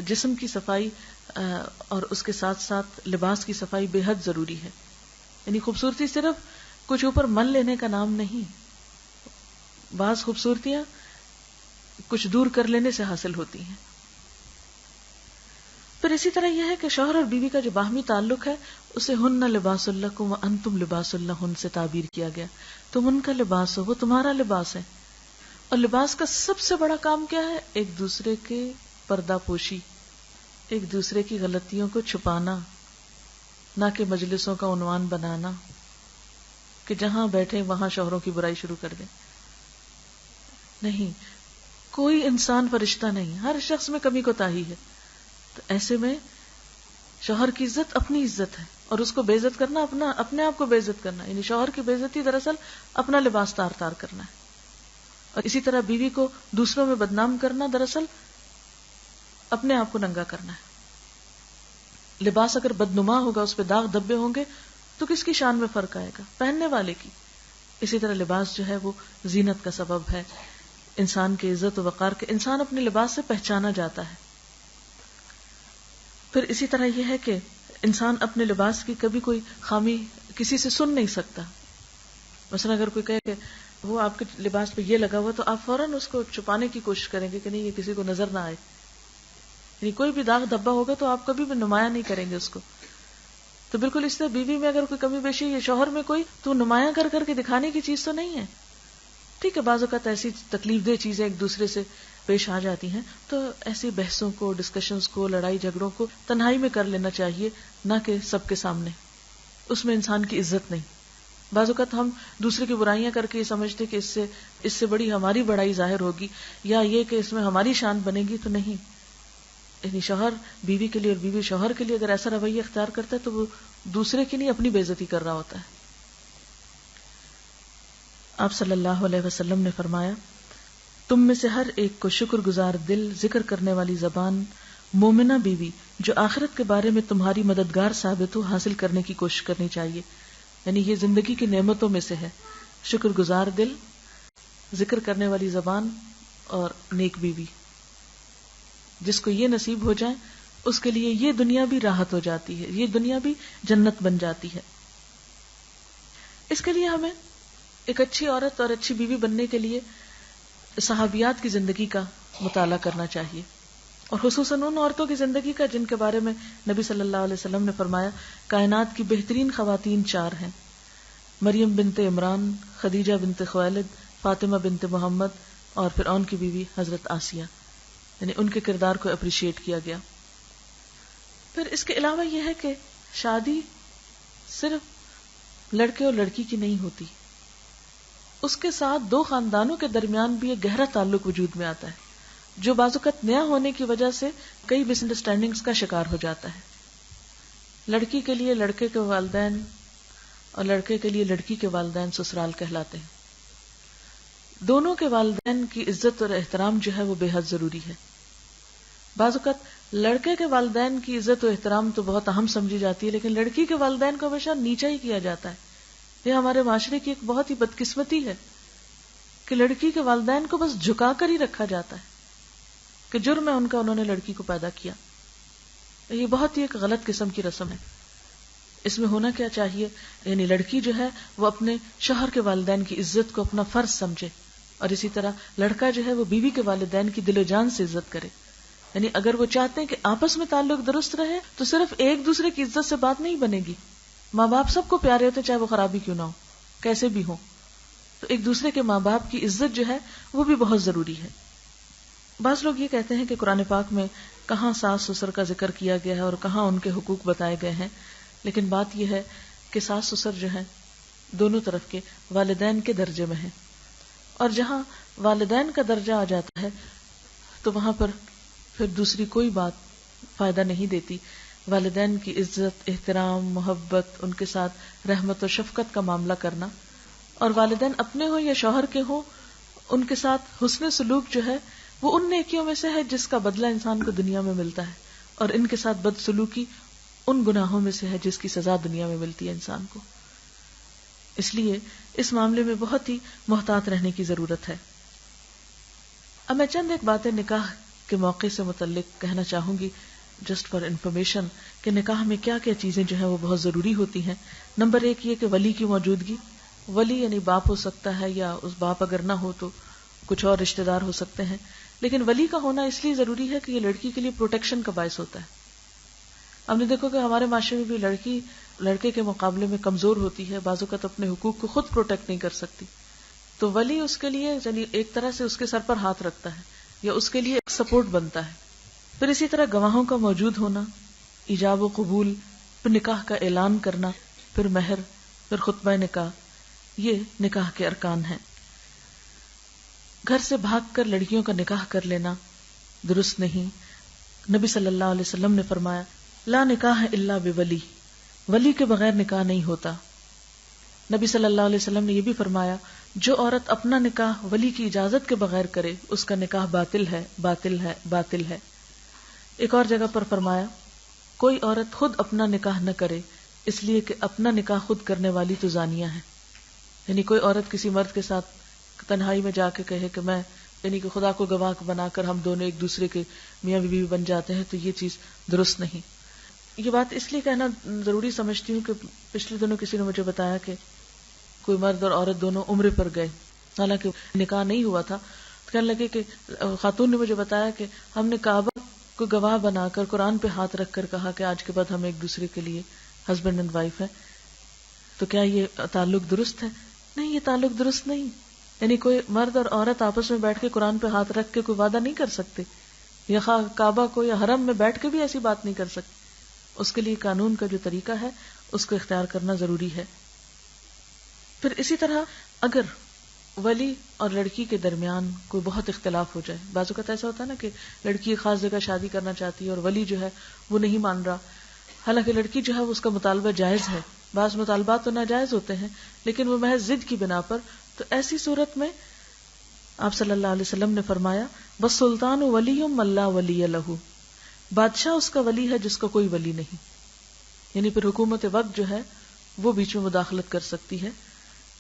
جسم کی صفائی اور اس کے ساتھ ساتھ لباس کی صفائی بے حد ضروری ہے. یعنی خوبصورتی صرف کچھ اوپر مل لینے کا نام نہیں، بعض خوبصورتیاں کچھ دور کر لینے سے حاصل ہوتی ہیں. پھر اسی طرح یہ ہے کہ شوہر اور بیوی کا جو باہمی تعلق ہے اسے ہن لباس لکم وانتم لباس لہن سے تعبیر کیا گیا. تم ان کا لباس ہو، وہ تمہارا لباس ہے. اور لباس کا سب سے بڑا کام کیا ہے؟ ایک دوسرے کے پردہ پوشی، ایک دوسرے کی غلطیوں کو چھپانا، نہ کہ مجلسوں کا عنوان بنانا کہ جہاں بیٹھے وہاں شوہروں کی برائی شروع کر دیں. نہیں، کوئی انسان فرشتہ نہیں، ہر شخص میں کمی کوتاہی ہے. تو ایسے میں شوہر کی عزت اپنی عزت ہے، اور اس کو بے عزت کرنا اپنے آپ کو بے عزت کرنا. یعنی شوہر کی بے عزتی دراصل اپنا لباس تار تار کرنا ہے. اور اسی طرح بیوی کو دوسروں میں بدنام کرنا دراصل اپنے آپ کو ننگا کرنا ہے. لباس اگر بدنما ہوگا، اس پہ داغ دھبے ہوں گے تو کس کی شان میں فرق آئے گا؟ پہننے والے کی. اسی طرح لباس جو ہے وہ زینت کا سبب ہے، انسان کے عزت و وقار کے. انسان اپنے لباس سے پہچانا جاتا ہے. پھر اسی طرح یہ ہے کہ انسان اپنے لباس کی کبھی کوئی خامی کسی سے سن نہیں سکتا. مثلا اگر کوئی کہے کہ وہ آپ کے لباس پہ یہ لگا ہوا، تو آپ فوراً اس کو چھپانے کی کوشش کریں گے کہ نہیں، یہ کسی کو نظر نہ آئے. یعنی کوئی بھی داغ دھبا ہوگا تو آپ کبھی بھی نمایاں نہیں کریں گے اس کو. تو بالکل اس طرح بیوی میں اگر کوئی کمی بیشی یا شوہر میں کوئی، تو نمایاں کر کر کے دکھانے کی چیز تو نہیں ہے. ٹھیک ہے، بعض اوقات ایسی تکلیف دہ چیزیں ایک دوسرے سے پیش آ جاتی ہیں، تو ایسی بحثوں کو، ڈسکشنز کو، لڑائی جھگڑوں کو تنہائی میں کر لینا چاہیے، نہ کہ سب کے سامنے. اس میں انسان کی عزت نہیں. بعض اوقات ہم دوسرے کی برائیاں کر کے یہ سمجھتے کہ اس سے بڑی ہماری بڑائی ظاہر ہوگی، یا یہ کہ اس میں ہماری شان بنے گی. تو نہیں. یعنی شوہر بیوی کے لیے اور بیوی شوہر کے لیے اگر ایسا رویہ اختیار کرتا ہے تو وہ دوسرے کی نہیں، اپنی بے عزتی کر رہا ہوتا ہے. آپ صلی اللہ علیہ وسلم نے فرمایا، تم میں سے ہر ایک کو شکر گزار دل، ذکر کرنے والی زبان، مومنہ بیوی جو آخرت کے بارے میں تمہاری مددگار ثابت ہو، حاصل کرنے کی کوشش کرنی چاہیے. یعنی یہ زندگی کی نعمتوں میں سے ہے، شکر گزار دل، ذکر کرنے والی زبان اور نیک بیوی. جس کو یہ نصیب ہو جائے اس کے لیے یہ دنیا بھی راحت ہو جاتی ہے، یہ دنیا بھی جنت بن جاتی ہے. اس کے لیے ہمیں ایک اچھی عورت اور اچھی بیوی بننے کے لیے صحابیات کی زندگی کا مطالعہ کرنا چاہیے، اور خصوصاً ان عورتوں کی زندگی کا جن کے بارے میں نبی صلی اللہ علیہ وسلم نے فرمایا کائنات کی بہترین خواتین 4 ہیں: مریم بنت عمران، خدیجہ بنت خویلد، فاطمہ بنت محمد اور فرعون کی بیوی حضرت آسیہ. یعنی ان کے کردار کو اپریشیٹ کیا گیا. پھر اس کے علاوہ یہ ہے کہ شادی صرف لڑکے اور لڑکی کی نہیں ہوتی، اس کے ساتھ 2 خاندانوں کے درمیان بھی ایک گہرا تعلق وجود میں آتا ہے، جو بعض اوقات نیا ہونے کی وجہ سے کئی مس انڈرسٹینڈنگز کا شکار ہو جاتا ہے. لڑکی کے لیے لڑکے کے والدین اور لڑکے کے لیے لڑکی کے والدین سسرال کہلاتے ہیں. دونوں کے والدین کی عزت اور احترام جو ہے وہ بے حد ضروری ہے. بعض اوقات لڑکے کے والدین کی عزت و احترام تو بہت اہم سمجھی جاتی ہے، لیکن لڑکی کے والدین کو ہمیشہ نیچا ہی کیا جاتا ہے. یہ ہمارے معاشرے کی ایک بہت ہی بدقسمتی ہے کہ لڑکی کے والدین کو بس جھکا کر ہی رکھا جاتا ہے کہ جرم ہے ان کا، انہوں نے لڑکی کو پیدا کیا. یہ بہت ہی ایک غلط قسم کی رسم ہے. اس میں ہونا کیا چاہیے، یعنی لڑکی جو ہے وہ اپنے شوہر کے والدین کی عزت کو اپنا فرض سمجھے، اور اسی طرح لڑکا جو ہے وہ بیوی کے والدین کی دل و جان سے عزت کرے. یعنی اگر وہ چاہتے ہیں کہ آپس میں تعلق درست رہے تو صرف ایک دوسرے کی عزت سے بات نہیں بنے گی. ماں باپ سب کو پیارے ہوتے چاہے وہ خرابی کیوں نہ ہو، کیسے بھی ہو. تو ایک دوسرے کے ماں باپ کی عزت جو ہے وہ بھی بہت ضروری ہے. بعض لوگ یہ کہتے ہیں کہ قرآن پاک میں کہاں ساس سسر کا ذکر کیا گیا ہے اور کہاں ان کے حقوق بتائے گئے ہیں، لیکن بات یہ ہے کہ ساس سسر جو ہیں دونوں طرف کے والدین کے درجے میں ہیں، اور جہاں والدین کا درجہ آ جاتا ہے تو وہاں پر پھر دوسری کوئی بات فائدہ نہیں دیتی. والدین کی عزت، احترام، محبت، ان کے ساتھ رحمت و شفقت کا معاملہ کرنا، اور والدین اپنے ہوں یا شوہر کے ہوں، ان کے ساتھ حسن سلوک جو ہے وہ ان نیکیوں میں سے ہے جس کا بدلہ انسان کو دنیا میں ملتا ہے، اور ان کے ساتھ بد سلوکی ان گناہوں میں سے ہے جس کی سزا دنیا میں ملتی ہے انسان کو. اس لیے اس معاملے میں بہت ہی محتاط رہنے کی ضرورت ہے. اب میں چند ایک باتیں نکاح کے موقع سے متعلق کہنا چاہوں گی، جسٹ فار انفارمیشن، کہ نکاح میں کیا کیا چیزیں جو ہیں وہ بہت ضروری ہوتی ہیں. نمبر 1 یہ کہ ولی کی موجودگی. ولی یعنی باپ ہو سکتا ہے، یا اس باپ اگر نہ ہو تو کچھ اور رشتہ دار ہو سکتے ہیں، لیکن ولی کا ہونا اس لیے ضروری ہے کہ یہ لڑکی کے لیے پروٹیکشن کا باعث ہوتا ہے. ہم نے دیکھو کہ ہمارے معاشرے میں بھی لڑکی لڑکے کے مقابلے میں کمزور ہوتی ہے، بعض اوقات اپنے حقوق کو خود پروٹیکٹ نہیں کر سکتی، تو ولی اس کے لیے یعنی ایک طرح سے اس کے سر پر ہاتھ رکھتا ہے یا اس کے لیے ایک سپورٹ بنتا ہے. پھر اسی طرح گواہوں کا موجود ہونا، ایجاب و قبول، پھر نکاح کا اعلان کرنا، پھر مہر، پھر خطبہ نکاح، یہ نکاح کے ارکان ہیں. گھر سے بھاگ کر لڑکیوں کا نکاح کر لینا درست نہیں. نبی صلی اللہ علیہ وسلم نے فرمایا لا نکاح الا بولی، ولی کے بغیر نکاح نہیں ہوتا. نبی صلی اللہ علیہ وسلم نے یہ بھی فرمایا جو عورت اپنا نکاح ولی کی اجازت کے بغیر کرے اس کا نکاح باطل ہے، باطل ہے، باطل ہے. ایک اور جگہ پر فرمایا کوئی عورت خود اپنا نکاح نہ کرے اس لیے کہ اپنا نکاح خود کرنے والی تو زانیہ ہے. یعنی کوئی عورت کسی مرد کے ساتھ تنہائی میں جا کے کہے کہ میں یعنی کہ خدا کو گواہ بنا کر ہم دونوں ایک دوسرے کے میاں بیوی بن جاتے ہیں، تو یہ چیز درست نہیں. یہ بات اس لیے کہنا ضروری سمجھتی ہوں کہ پچھلے دنوں کسی نے مجھے بتایا کہ کوئی مرد اور عورت دونوں عمرے پر گئے، حالانکہ نکاح نہیں ہوا تھا. کہنے لگے کہ خاتون نے مجھے بتایا کہ ہم نے کعبہ کو گواہ بنا کر قرآن پہ ہاتھ رکھ کر کہا کہ آج کے بعد ہم ایک دوسرے کے لیے ہسبینڈ اینڈ وائف ہیں. تو کیا یہ تعلق درست ہے؟ نہیں، یہ تعلق درست نہیں. یعنی کوئی مرد اور عورت آپس میں بیٹھ کے قرآن پہ ہاتھ رکھ کے کوئی وعدہ نہیں کر سکتے، یا کعبہ کو یا حرم میں بیٹھ کے بھی ایسی بات نہیں کر سکتے. اس کے لیے قانون کا جو طریقہ ہے اس کو اختیار کرنا ضروری ہے. پھر اسی طرح اگر ولی اور لڑکی کے درمیان کوئی بہت اختلاف ہو جائے، بعض اوقات ایسا ہوتا ہے نا کہ لڑکی ایک خاص جگہ شادی کرنا چاہتی ہے اور ولی جو ہے وہ نہیں مان رہا، حالانکہ لڑکی جو ہے اس کا مطالبہ جائز ہے. بعض مطالبات تو ناجائز ہوتے ہیں لیکن وہ محض ضد کی بنا پر، تو ایسی صورت میں آپ صلی اللہ علیہ وسلم نے فرمایا بس سلطان ولی من لا ولی لہ، بادشاہ اس کا ولی ہے جس کا کوئی ولی نہیں. یعنی پھر حکومت وقت جو ہے وہ بیچ میں مداخلت کر سکتی ہے،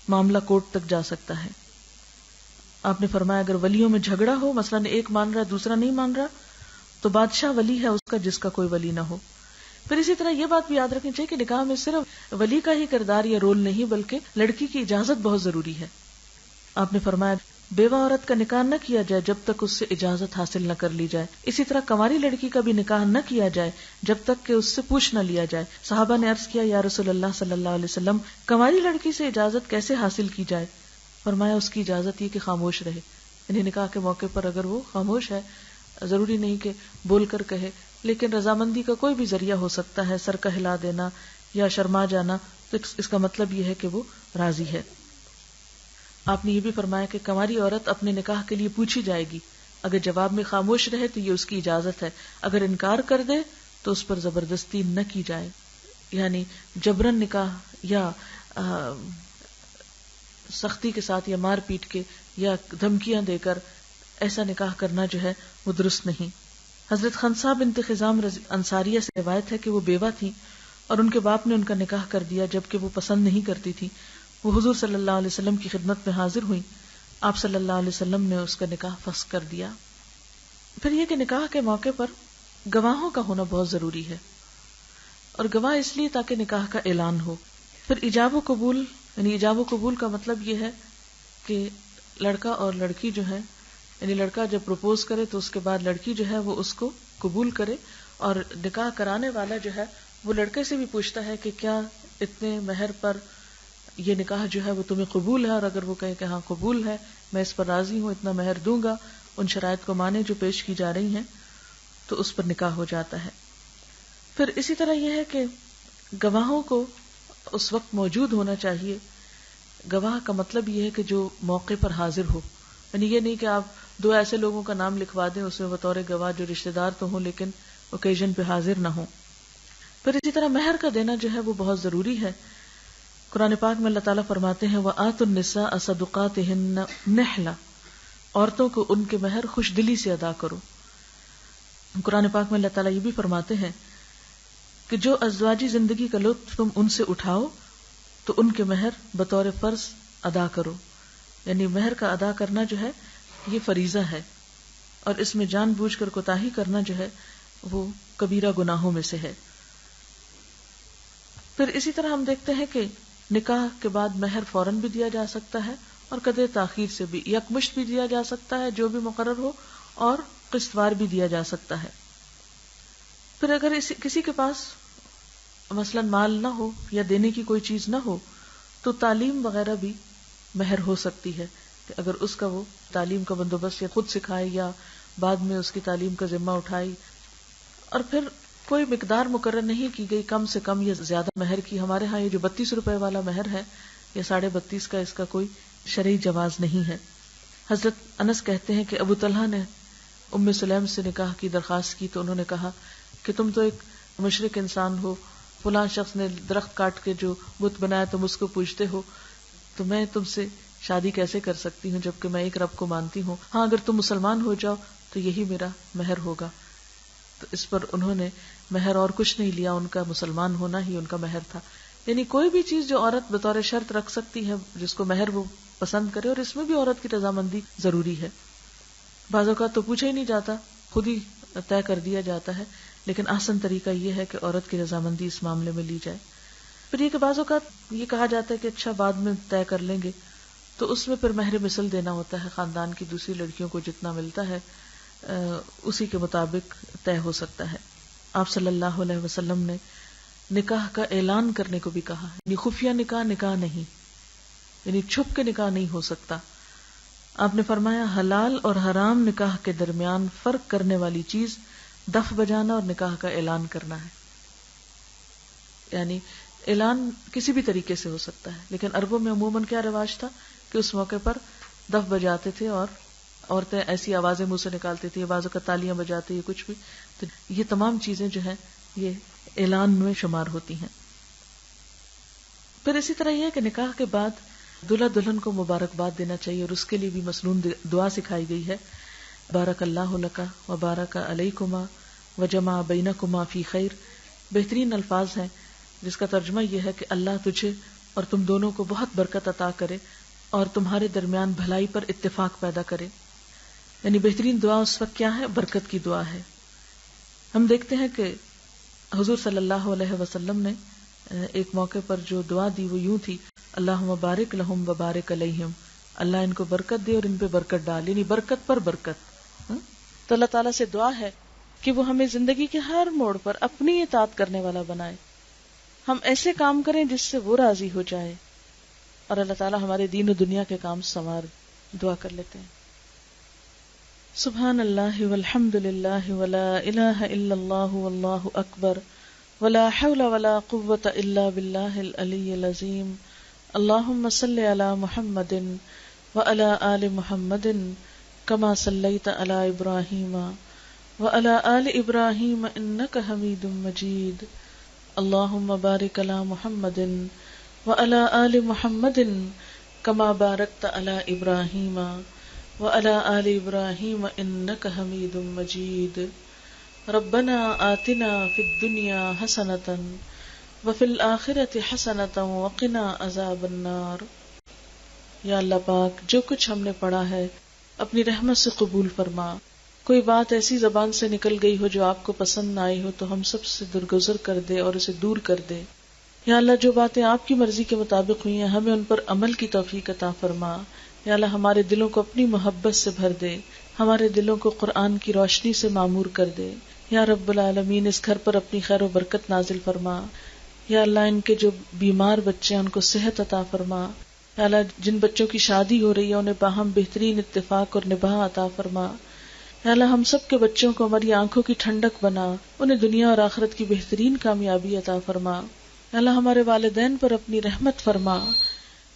معاملہ کورٹ تک جا سکتا ہے. آپ نے فرمایا اگر ولیوں میں جھگڑا ہو، مثلا ایک مان رہا ہے دوسرا نہیں مان رہا، تو بادشاہ ولی ہے اس کا جس کا کوئی ولی نہ ہو. پھر اسی طرح یہ بات بھی یاد رکھنی چاہیے کہ نکاح میں صرف ولی کا ہی کردار یا رول نہیں بلکہ لڑکی کی اجازت بہت ضروری ہے. آپ نے فرمایا بیوہ عورت کا نکاح نہ کیا جائے جب تک اس سے اجازت حاصل نہ کر لی جائے. اسی طرح کنواری لڑکی کا بھی نکاح نہ کیا جائے جب تک کہ اس سے پوچھ نہ لیا جائے. صحابہ نے عرض کیا یا رسول اللہ صلی اللہ علیہ وسلم کنواری لڑکی سے اجازت کیسے حاصل کی جائے؟ فرمایا اس کی اجازت یہ کہ خاموش رہے. یعنی نکاح کے موقع پر اگر وہ خاموش ہے، ضروری نہیں کہ بول کر کہے، لیکن رضامندی کا کوئی بھی ذریعہ ہو سکتا ہے، سر کا ہلا دینا یا شرما جانا، تو اس کا مطلب یہ ہے کہ وہ راضی ہے. آپ نے یہ بھی فرمایا کہ کنواری عورت اپنے نکاح کے لیے پوچھی جائے گی، اگر جواب میں خاموش رہے تو یہ اس کی اجازت ہے، اگر انکار کر دے تو اس پر زبردستی نہ کی جائے. یعنی جبرن نکاح یا سختی کے ساتھ یا مار پیٹ کے یا دھمکیاں دے کر ایسا نکاح کرنا جو ہے وہ درست نہیں. حضرت خنسا بنت خزام انصاریہ سے روایت ہے کہ وہ بیوہ تھی اور ان کے باپ نے ان کا نکاح کر دیا جبکہ وہ پسند نہیں کرتی تھی. وہ حضور صلی اللہ علیہ وسلم کی خدمت میں حاضر ہوئی، آپ صلی اللہ علیہ وسلم نے اس کا نکاح فسخ کر دیا. پھر یہ کہ نکاح کے موقع پر گواہوں کا ہونا بہت ضروری ہے، اور گواہ اس لیے تاکہ نکاح کا اعلان ہو. پھر ایجاب و قبول، یعنی ایجاب و قبول کا مطلب یہ ہے کہ لڑکا اور لڑکی جو ہے، یعنی لڑکا جب پروپوز کرے تو اس کے بعد لڑکی جو ہے وہ اس کو قبول کرے، اور نکاح کرانے والا جو ہے وہ لڑکے سے بھی پوچھتا ہے کہ کیا اتنے مہر پر یہ نکاح جو ہے وہ تمہیں قبول ہے، اور اگر وہ کہے کہ ہاں قبول ہے، میں اس پر راضی ہوں، اتنا مہر دوں گا، ان شرائط کو مانے جو پیش کی جا رہی ہیں، تو اس پر نکاح ہو جاتا ہے. پھر اسی طرح یہ ہے کہ گواہوں کو اس وقت موجود ہونا چاہیے. گواہ کا مطلب یہ ہے کہ جو موقع پر حاضر ہو، یعنی یہ نہیں کہ آپ دو ایسے لوگوں کا نام لکھوا دیں اس میں بطور گواہ جو رشتہ دار تو ہوں لیکن اوکیزن پہ حاضر نہ ہوں. پھر اسی طرح مہر کا دینا جو ہے وہ بہت ضروری ہے. قرآن پاک میں اللہ تعالیٰ فرماتے ہیں وَآتُوا النِّسَاءَ صَدُقَاتِهِنَّ نِحْلَةً، عورتوں کو ان کے مہر خوش دلی سے ادا کرو. قرآن پاک میں اللہ تعالیٰ یہ بھی فرماتے ہیں کہ جو ازواجی زندگی کا لطف تم ان سے اٹھاؤ تو ان کے مہر بطور فرض ادا کرو. یعنی مہر کا ادا کرنا جو ہے یہ فریضہ ہے، اور اس میں جان بوجھ کر کوتاہی کرنا جو ہے وہ کبیرہ گناہوں میں سے ہے. پھر اسی طرح ہم دیکھتے ہیں کہ نکاح کے بعد مہر فوراً بھی دیا جا سکتا ہے اور قدر تاخیر سے بھی، یکمشت بھی دیا جا سکتا ہے جو بھی مقرر ہو، اور قسط وار بھی دیا جا سکتا ہے. پھر اگر کسی کے پاس مثلا مال نہ ہو یا دینے کی کوئی چیز نہ ہو تو تعلیم وغیرہ بھی مہر ہو سکتی ہے، کہ اگر اس کا وہ تعلیم کا بندوبست یا خود سکھائے یا بعد میں اس کی تعلیم کا ذمہ اٹھائی. اور پھر کوئی مقدار مقرر نہیں کی گئی کم سے کم یا زیادہ مہر کی. ہمارے ہاں یہ جو 32 روپے والا مہر ہے یا 32.5 کا، اس کا کوئی شرعی جواز نہیں ہے. حضرت انس کہتے ہیں کہ ابو طلحہ نے ام سلیم سے نکاح کی درخواست کی تو انہوں نے کہا کہ تم تو ایک مشرک انسان ہو، فلاں شخص نے درخت کاٹ کے جو بت بنایا تم اس کو پوجتے ہو، تو میں تم سے شادی کیسے کر سکتی ہوں جبکہ میں ایک رب کو مانتی ہوں. ہاں اگر تم مسلمان ہو جاؤ تو یہی میرا مہر ہوگا. تو اس پر انہوں نے مہر اور کچھ نہیں لیا، ان کا مسلمان ہونا ہی ان کا مہر تھا. یعنی کوئی بھی چیز جو عورت بطور شرط رکھ سکتی ہے جس کو مہر وہ پسند کرے، اور اس میں بھی عورت کی رضامندی ضروری ہے. بعض اوقات تو پوچھا ہی نہیں جاتا، خود ہی طے کر دیا جاتا ہے، لیکن آسان طریقہ یہ ہے کہ عورت کی رضامندی اس معاملے میں لی جائے. پھر یہ کہ بعض اوقات یہ کہا جاتا ہے کہ اچھا بعد میں طے کر لیں گے، تو اس میں پھر مہر مثل دینا ہوتا ہے. خاندان کی دوسری لڑکیوں کو جتنا ملتا ہے اسی کے مطابق طے ہو سکتا ہے. آپ صلی اللہ علیہ وسلم نے نکاح کا اعلان کرنے کو بھی کہا، یعنی خفیہ نکاح نہیں، یعنی چھپ کے نکاح نہیں ہو سکتا. آپ نے فرمایا حلال اور حرام نکاح کے درمیان فرق کرنے والی چیز دف بجانا اور نکاح کا اعلان کرنا ہے. یعنی اعلان کسی بھی طریقے سے ہو سکتا ہے، لیکن عربوں میں عموماً کیا رواج تھا کہ اس موقع پر دف بجاتے تھے اور عورتیں ایسی آوازیں منہ سے نکالتی تھی، بعضوں کا تالیاں بجاتی ہیں، کچھ بھی. تو یہ تمام چیزیں جو ہیں یہ اعلان میں شمار ہوتی ہیں. پھر اسی طرح یہ ہے کہ نکاح کے بعد دلہا دلہن کو مبارکباد دینا چاہیے، اور اس کے لیے بھی مسنون دعا سکھائی گئی ہے. بارک اللہ لک و بارک علیکما و جمع بینکما فی خیر. بہترین الفاظ ہیں جس کا ترجمہ یہ ہے کہ اللہ تجھے اور تم دونوں کو بہت برکت عطا کرے اور تمہارے درمیان بھلائی پر اتفاق پیدا کرے. یعنی بہترین دعا اس وقت کیا ہے؟ برکت کی دعا ہے. ہم دیکھتے ہیں کہ حضور صلی اللہ علیہ وسلم نے ایک موقع پر جو دعا دی وہ یوں تھی، اللہم بارک لہم و بارک علیہم. اللہ ان کو برکت دے اور ان پہ برکت ڈال، یعنی برکت پر برکت. تو اللہ تعالیٰ سے دعا ہے کہ وہ ہمیں زندگی کے ہر موڑ پر اپنی اطاعت کرنے والا بنائے. ہم ایسے کام کریں جس سے وہ راضی ہو جائے، اور اللہ تعالیٰ ہمارے دین و دنیا کے کام سنوار. دعا کر لیتے ہیں. سبحان اللہ والحمد للہ ولا الہ الا اللہ واللہ اکبر ولا حول ولا قوة الا باللہ العلی العظیم. اللہم صل علی محمد وعلی آل محمد کما صلیت علی ابراہیم وعلی آل ابراہیم انک حمید مجید. اللہم بارک علی محمد وعلی آل محمد کما بارکت علی ابراہیم وعلی آل ابراہیم انک حمید مجید. ربنا آتنا فی الدنیا حسنۃ وفی الآخرۃ حسنۃ وقنا عذاب النار. یا اللہ پاک جو کچھ ہم نے پڑھا ہے اپنی رحمت سے قبول فرما. کوئی بات ایسی زبان سے نکل گئی ہو جو آپ کو پسند نہ آئی ہو تو ہم سب سے درگزر کر دے اور اسے دور کر دے. یا اللہ جو باتیں آپ کی مرضی کے مطابق ہوئی ہیں ہمیں ان پر عمل کی توفیق عطا فرما. یا اللہ ہمارے دلوں کو اپنی محبت سے بھر دے، ہمارے دلوں کو قرآن کی روشنی سے معمور کر دے. یا رب العالمین اس گھر پر اپنی خیر و برکت نازل فرما. یا اللہ ان کے جو بیمار بچے ہیں ان کو صحت عطا فرما. یا اللہ جن بچوں کی شادی ہو رہی ہے انہیں باہم بہترین اتفاق اور نباہ عطا فرما. یا اللہ ہم سب کے بچوں کو ہماری آنکھوں کی ٹھنڈک بنا، انہیں دنیا اور آخرت کی بہترین کامیابی عطا فرما. یا اللہ ہمارے والدین پر اپنی رحمت فرما.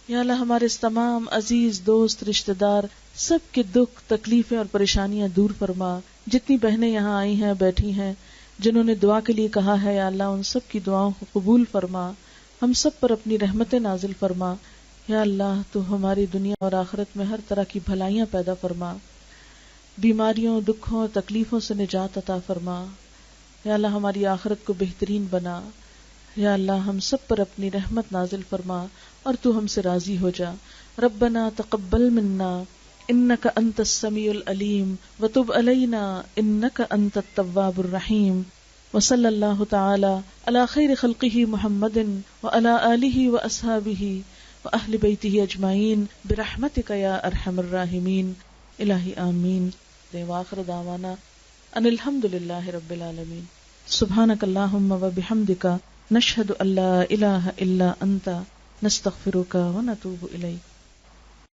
یا اللہ ہمارے تمام عزیز دوست رشتہ دار سب کے دکھ تکلیفیں اور پریشانیاں دور فرما. جتنی بہنیں یہاں آئی ہیں بیٹھی ہیں جنہوں نے دعا کے لیے کہا ہے یا اللہ ان سب کی دعاؤں کو قبول فرما، ہم سب پر اپنی رحمتیں نازل فرما۔ یا اللہ تو ہماری دنیا اور آخرت میں ہر طرح کی بھلائیاں پیدا فرما، بیماریوں، دکھوں اور تکلیفوں سے نجات عطا فرما۔ یا اللہ ہماری آخرت کو بہترین بنا۔ یا اللہ ہم سب پر اپنی رحمت نازل فرما اور تو ہم سے راضی ہو جا۔ ربنا تقبل منا انک انت السمیع العلیم وتب علینا انک انت التواب الرحیم، وصلی اللہ تعالی علی خیر خلقہ محمد وعلی آلہ واصحابہ واہل بیتہ اجمعین برحمتک یا ارحم الراحمین۔ الہی آمین۔ وآخر دعوانا ان الحمد للہ رب العالمین۔ سبحانک اللہم وبحمدک نشہد ان لا الہ الا انت نستغفرک ونتوب الیک۔